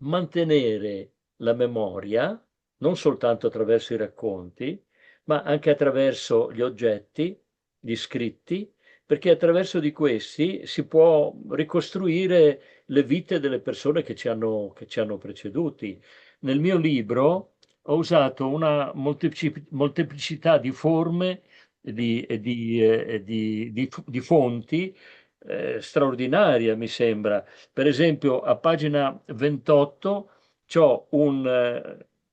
mantenere la memoria, non soltanto attraverso i racconti, ma anche attraverso gli oggetti, gli scritti, perché attraverso di questi si può ricostruire le vite delle persone che ci hanno preceduti. Nel mio libro ho usato una molteplicità di forme di fonti straordinaria, mi sembra. Per esempio, a pagina 28 c'ho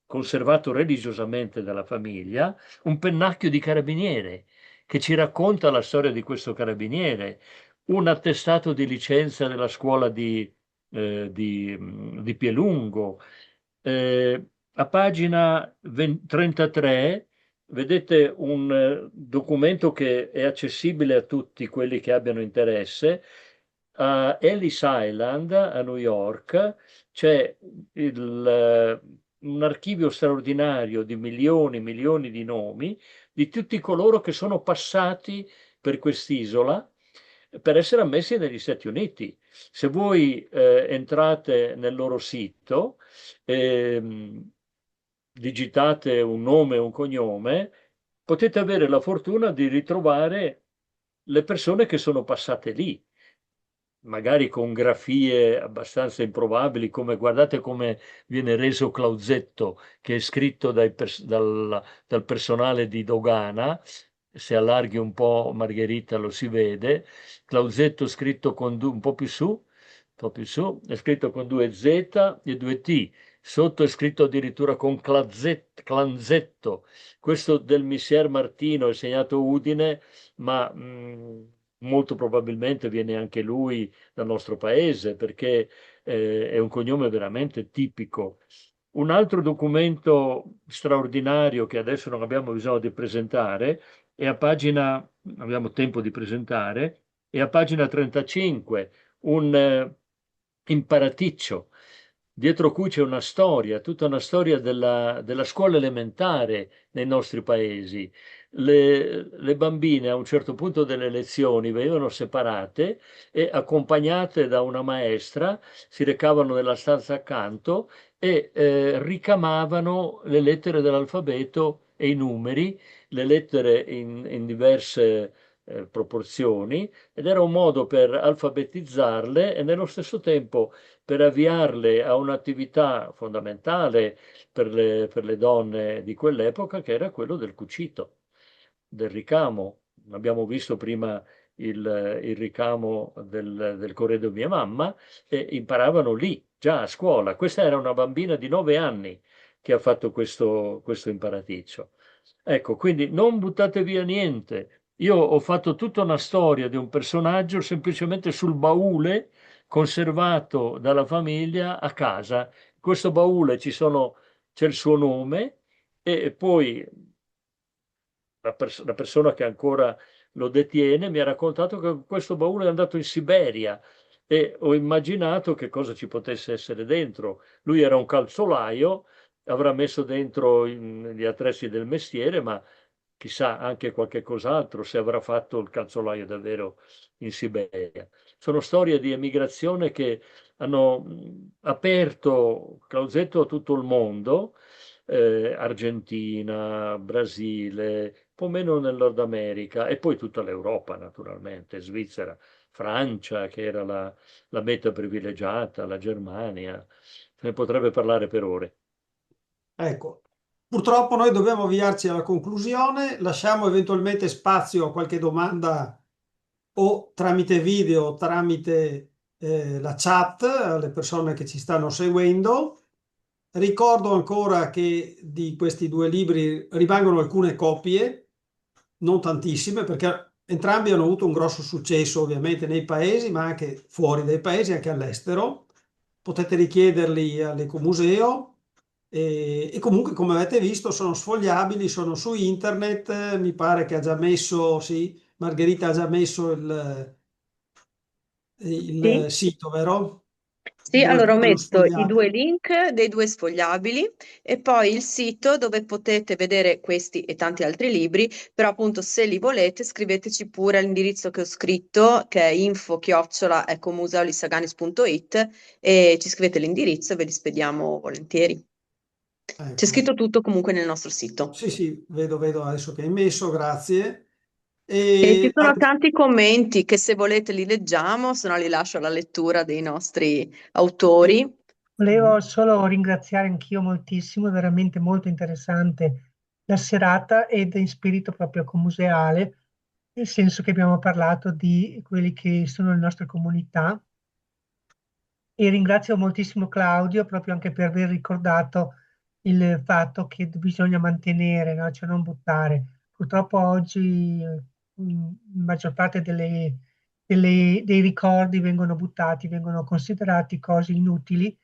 conservato religiosamente dalla famiglia un pennacchio di carabiniere che ci racconta la storia di questo carabiniere, un attestato di licenza della scuola di Pielungo. A pagina 33 vedete un documento che è accessibile a tutti quelli che abbiano interesse. A Ellis Island, a New York, c'è un archivio straordinario di milioni e milioni di nomi di tutti coloro che sono passati per quest'isola per essere ammessi negli Stati Uniti. Se voi entrate nel loro sito, digitate un nome e un cognome, potete avere la fortuna di ritrovare le persone che sono passate lì, magari con grafie abbastanza improbabili, come guardate come viene reso Clausetto, che è scritto dal personale di dogana. Se allarghi un po' Margherita lo si vede. Clausetto scritto con un po' più su, è scritto con 2 Z e 2 T. Sotto è scritto addirittura con Clanzetto. Questo del Missier Martino è segnato Udine, ma molto probabilmente viene anche lui dal nostro paese, perché è un cognome veramente tipico. Un altro documento straordinario che adesso non abbiamo bisogno di presentare, non abbiamo tempo di presentare, è a pagina 35, un imparaticcio, dietro cui c'è una storia, tutta una storia della scuola elementare nei nostri paesi. Le bambine a un certo punto delle lezioni venivano separate e accompagnate da una maestra, si recavano nella stanza accanto e ricamavano le lettere dell'alfabeto e i numeri, le lettere in diverse proporzioni, ed era un modo per alfabetizzarle e nello stesso tempo per avviarle a un'attività fondamentale per le donne di quell'epoca, che era quello del cucito, del ricamo. Abbiamo visto prima il ricamo del corredo di mia mamma, e imparavano lì, già a scuola. Questa era una bambina di 9 anni che ha fatto questo imparaticcio. Ecco, quindi non buttate via niente. Io ho fatto tutta una storia di un personaggio semplicemente sul baule conservato dalla famiglia a casa. In questo baule c'è il suo nome, e poi la persona che ancora lo detiene mi ha raccontato che questo baule è andato in Siberia, e ho immaginato che cosa ci potesse essere dentro. Lui era un calzolaio, avrà messo dentro gli attrezzi del mestiere, ma chissà anche qualche cos'altro, se avrà fatto il calzolaio davvero in Siberia. Sono storie di emigrazione che hanno aperto Clausetto a tutto il mondo, Argentina, Brasile, un po' meno nel Nord America, e poi tutta l'Europa naturalmente, Svizzera, Francia, che era la meta privilegiata, la Germania. Se ne potrebbe parlare per ore. Ecco, purtroppo noi dobbiamo avviarci alla conclusione, lasciamo eventualmente spazio a qualche domanda o tramite video o tramite la chat alle persone che ci stanno seguendo. Ricordo ancora che di questi 2 libri rimangono alcune copie, non tantissime, perché entrambi hanno avuto un grosso successo ovviamente nei paesi, ma anche fuori dai paesi, anche all'estero. Potete richiederli all'Ecomuseo e comunque, come avete visto, sono sfogliabili, sono su internet. Mi pare che ha già messo, sì, Margherita ha già messo il Sì. sito, vero? Sì, allora ho Dove lo messo i 2 sfogliate. link dei 2 sfogliabili e poi il sito dove potete vedere questi e tanti altri libri, però appunto se li volete scriveteci pure all'indirizzo che ho scritto, che è info@ecomuseolisaganis.it, e ci scrivete l'indirizzo e ve li spediamo volentieri. C'è Ecco. scritto tutto comunque nel nostro sito. Sì, sì, vedo adesso che hai messo, grazie. E ci E sono tanti commenti che se volete li leggiamo, se no li lascio alla lettura dei nostri autori. Volevo solo ringraziare anch'io moltissimo, è veramente molto interessante la serata ed in spirito proprio museale, nel senso che abbiamo parlato di quelli che sono le nostre comunità, e ringrazio moltissimo Claudio proprio anche per aver ricordato il fatto che bisogna mantenere, no? Cioè non buttare. Purtroppo oggi maggior parte dei ricordi vengono buttati, vengono considerati cose inutili,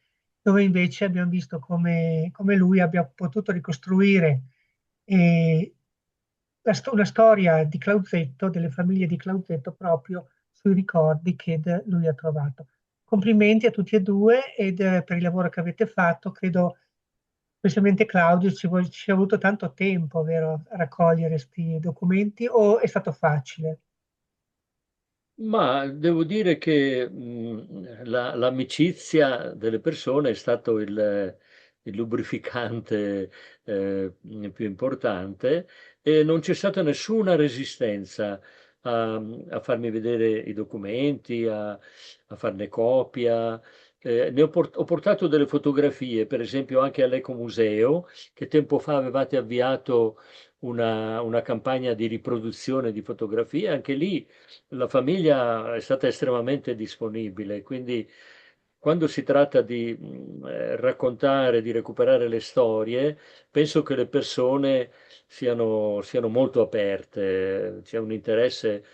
dove invece abbiamo visto come lui abbia potuto ricostruire eh, una storia di Clausetto, delle famiglie di Clausetto, proprio sui ricordi che lui ha trovato. Complimenti a tutti e due ed per il lavoro che avete fatto, credo, specialmente Claudio, ci è voluto tanto tempo, vero, a raccogliere questi documenti o è stato facile? Ma devo dire che l'amicizia delle persone è stato il lubrificante più importante e non c'è stata nessuna resistenza a farmi vedere i documenti, a farne copia. Ho portato delle fotografie, per esempio anche all'Ecomuseo, che tempo fa avevate avviato una campagna di riproduzione di fotografie, anche lì la famiglia è stata estremamente disponibile, quindi quando si tratta di raccontare, di recuperare le storie, penso che le persone siano molto aperte, c'è un interesse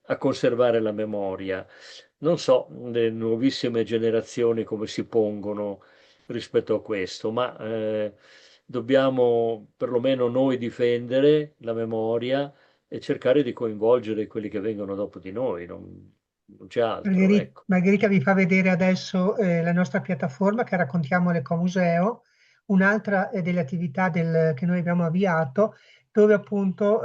a conservare la memoria. Non so le nuovissime generazioni come si pongono rispetto a questo, ma dobbiamo perlomeno noi difendere la memoria e cercare di coinvolgere quelli che vengono dopo di noi, non c'è altro, ecco. Margherita vi fa vedere adesso la nostra piattaforma che raccontiamo l'Ecomuseo, un'altra delle attività che noi abbiamo avviato, dove appunto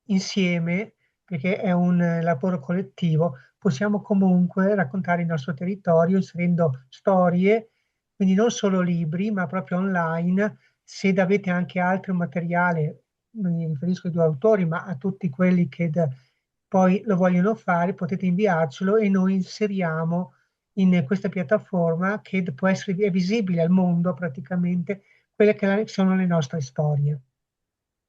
insieme, perché è un lavoro collettivo, possiamo comunque raccontare il nostro territorio inserendo storie, quindi non solo libri, ma proprio online. Se avete anche altro materiale, mi riferisco ai due autori, ma a tutti quelli che poi lo vogliono fare, potete inviarcelo e noi inseriamo in questa piattaforma che può essere è visibile al mondo praticamente quelle che sono le nostre storie.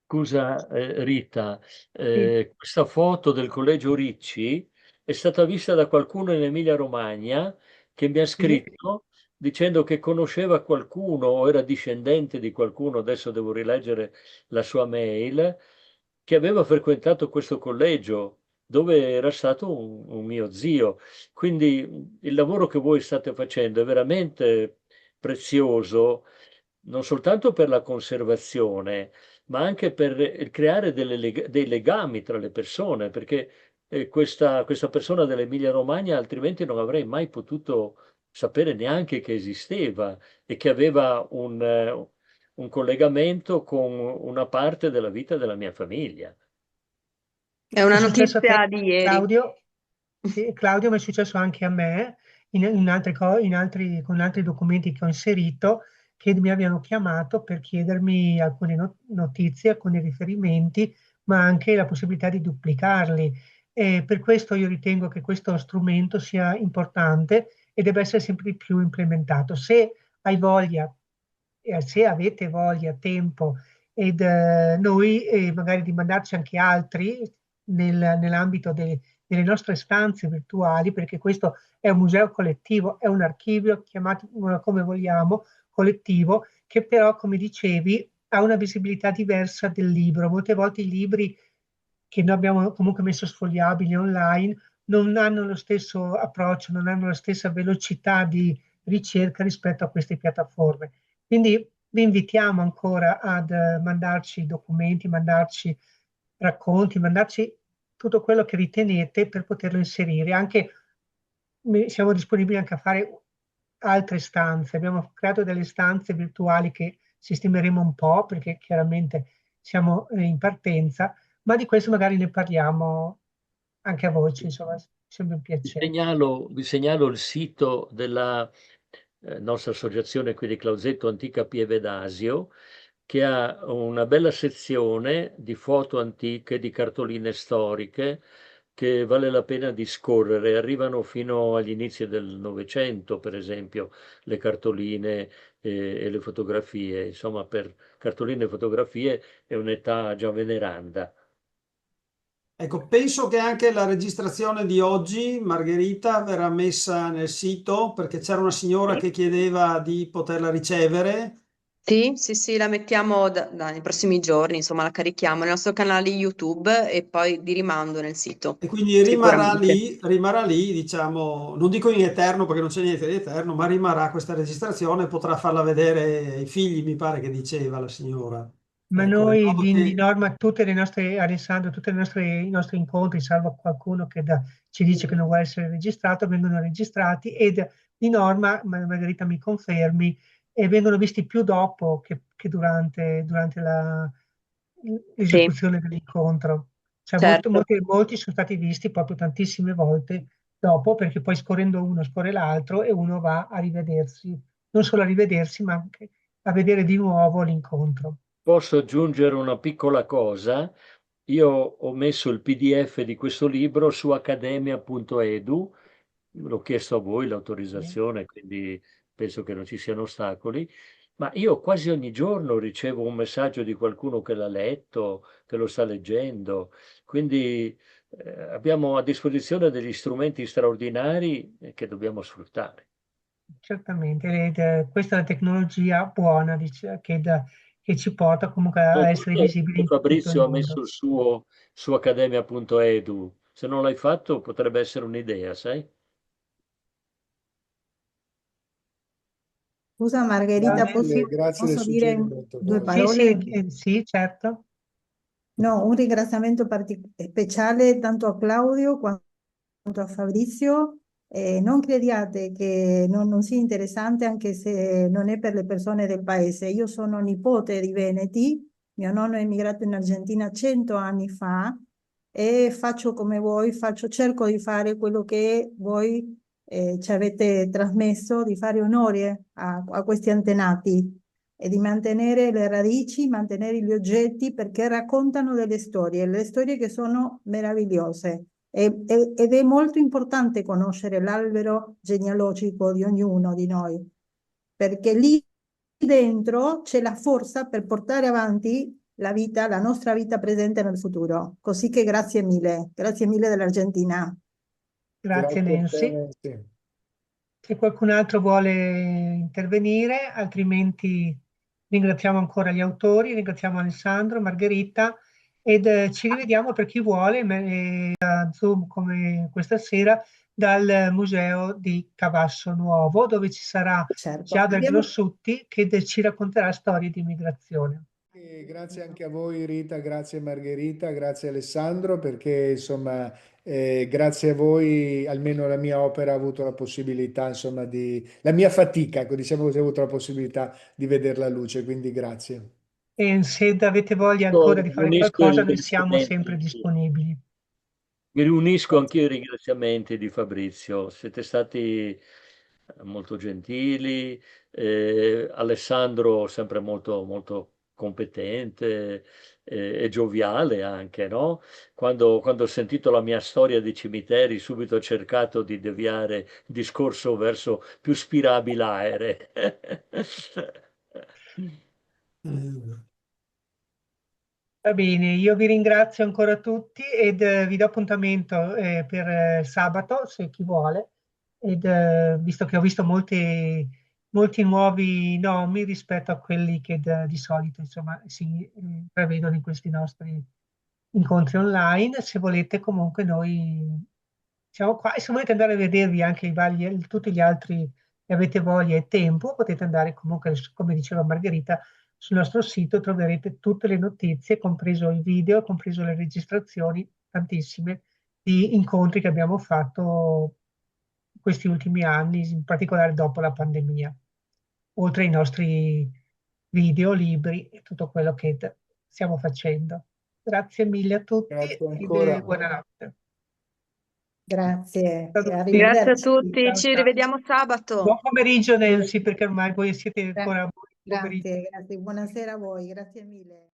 Scusa, Rita, Sì, questa foto del collegio Ricci è stata vista da qualcuno in Emilia-Romagna che mi ha sì. scritto dicendo che conosceva qualcuno o era discendente di qualcuno, adesso devo rileggere la sua mail, che aveva frequentato questo collegio dove era stato un mio zio. Quindi il lavoro che voi state facendo è veramente prezioso, non soltanto per la conservazione, ma anche per creare dei legami tra le persone, perché questa persona dell'Emilia-Romagna altrimenti non avrei mai potuto sapere neanche che esisteva e che aveva un collegamento con una parte della vita della mia famiglia. È È una successo a notizia te, di ieri. Claudio? Sì, Claudio, ma è successo anche a me con altri documenti che ho inserito che mi avevano chiamato per chiedermi alcune notizie, alcuni riferimenti, ma anche la possibilità di duplicarli. E per questo io ritengo che questo strumento sia importante e deve essere sempre di più implementato. Se hai voglia, se avete voglia, tempo ed noi magari di mandarci anche altri nell'ambito delle nostre stanze virtuali, perché questo è un museo collettivo, è un archivio, chiamatelo come vogliamo, collettivo, che però, come dicevi, ha una visibilità diversa del libro. Molte volte i libri che noi abbiamo comunque messo sfogliabili online non hanno lo stesso approccio, non hanno la stessa velocità di ricerca rispetto a queste piattaforme. Quindi vi invitiamo ancora ad mandarci documenti, mandarci racconti, mandarci tutto quello che ritenete per poterlo inserire. Anche siamo disponibili anche a fare altre stanze. Abbiamo creato delle stanze virtuali che sistemeremo un po' perché chiaramente siamo in partenza, ma di questo magari ne parliamo anche a voce, insomma, sempre un piacere. Vi segnalo il sito della nostra associazione qui di Clausetto Antica Pieve d'Asio, che ha una bella sezione di foto antiche, di cartoline storiche, che vale la pena di scorrere. Arrivano fino agli inizi del Novecento, per esempio, le cartoline e le fotografie. Insomma, per cartoline e fotografie è un'età già veneranda. Ecco, penso che anche la registrazione di oggi, Margherita, verrà messa nel sito perché c'era una signora Sì. che chiedeva di poterla ricevere Sì, la mettiamo nei prossimi giorni, insomma, la carichiamo nel nostro canale YouTube e poi di rimando nel sito, E quindi sicuramente. rimarrà lì, diciamo, non dico in eterno perché non c'è niente di eterno, ma rimarrà questa registrazione e potrà farla vedere ai figli, mi pare che diceva la signora. Ma Ecco, in noi modo di che... norma tutte le nostre, Alessandro, i nostri incontri, salvo qualcuno che ci dice che non vuole essere registrato, vengono registrati ed di norma, Margherita mi confermi, vengono visti più dopo che durante Sì, l'esecuzione dell'incontro. Cioè certo. molti sono stati visti proprio tantissime volte dopo, perché poi scorrendo uno scorre l'altro e uno va a rivedersi, non solo a rivedersi, ma anche a vedere di nuovo l'incontro. Posso aggiungere una piccola cosa? Io ho messo il PDF di questo libro su accademia.edu, l'ho chiesto a voi l'autorizzazione, quindi penso che non ci siano ostacoli, ma io quasi ogni giorno ricevo un messaggio di qualcuno che l'ha letto, che lo sta leggendo, quindi abbiamo a disposizione degli strumenti straordinari che dobbiamo sfruttare. Certamente, questa è la tecnologia buona che ci porta comunque a Non so essere visibili se in tutto il Fabrizio ha mondo. messo il suo su accademia.edu, se non l'hai fatto potrebbe essere un'idea, sai? Scusa Margherita, Sì, Grazie del posso dire suggerimento, due guarda. parole? sì, certo. No, un ringraziamento speciale tanto a Claudio quanto a Fabrizio. Non crediate che non sia interessante anche se non è per le persone del paese. Io sono nipote di Veneti, mio nonno è emigrato in Argentina 100 anni fa e faccio come voi, cerco di fare quello che voi ci avete trasmesso, di fare onore a questi antenati e di mantenere le radici, mantenere gli oggetti perché raccontano delle storie, le storie che sono meravigliose. Ed è molto importante conoscere l'albero genealogico di ognuno di noi, perché lì dentro c'è la forza per portare avanti la vita, la nostra vita presente nel futuro. Così che grazie mille dell'Argentina. Grazie Grazie a te, Nancy. Nancy. Se qualcun altro vuole intervenire, altrimenti ringraziamo ancora gli autori, ringraziamo Alessandro, Margherita ed ci rivediamo per chi vuole a Zoom come questa sera dal Museo di Cavasso Nuovo, dove ci sarà Certo, Giada Grossutti che ci racconterà storie di immigrazione. E grazie anche a voi Rita, grazie Margherita, grazie Alessandro, perché insomma grazie a voi almeno la mia opera ha avuto la possibilità, insomma, la mia fatica, ecco, diciamo così, ha avuto la possibilità di vedere la luce, quindi grazie. E se avete voglia Io ancora di mi fare unisco ai qualcosa, noi siamo sempre ringraziamenti. disponibili. Mi riunisco anch'io ai ringraziamenti di Fabrizio, siete stati molto gentili, Alessandro sempre molto, molto competente e gioviale anche, no? Quando ho sentito la mia storia di cimiteri, subito ho cercato di deviare il discorso verso più spirabilaere. Va bene, io vi ringrazio ancora tutti ed vi do appuntamento per sabato, se chi vuole, ed visto che ho visto molti nuovi nomi rispetto a quelli che di solito insomma, si prevedono in questi nostri incontri online, se volete comunque noi siamo qua e se volete andare a vedervi anche tutti gli altri e avete voglia e tempo, potete andare comunque, come diceva Margherita, sul nostro sito troverete tutte le notizie, compreso i video, compreso le registrazioni, tantissime, di incontri che abbiamo fatto questi ultimi anni, in particolare dopo la pandemia, oltre ai nostri video, libri e tutto quello che stiamo facendo. Grazie mille a tutti Grazie ed ancora. buonanotte. Grazie e Grazie a arrivederci. tutti, Ciao, ci ciao. rivediamo Buon sabato. pomeriggio Nancy, perché ormai voi siete Gra- ancora pomeriggio. Grazie, grazie. Buonasera a voi, grazie mille.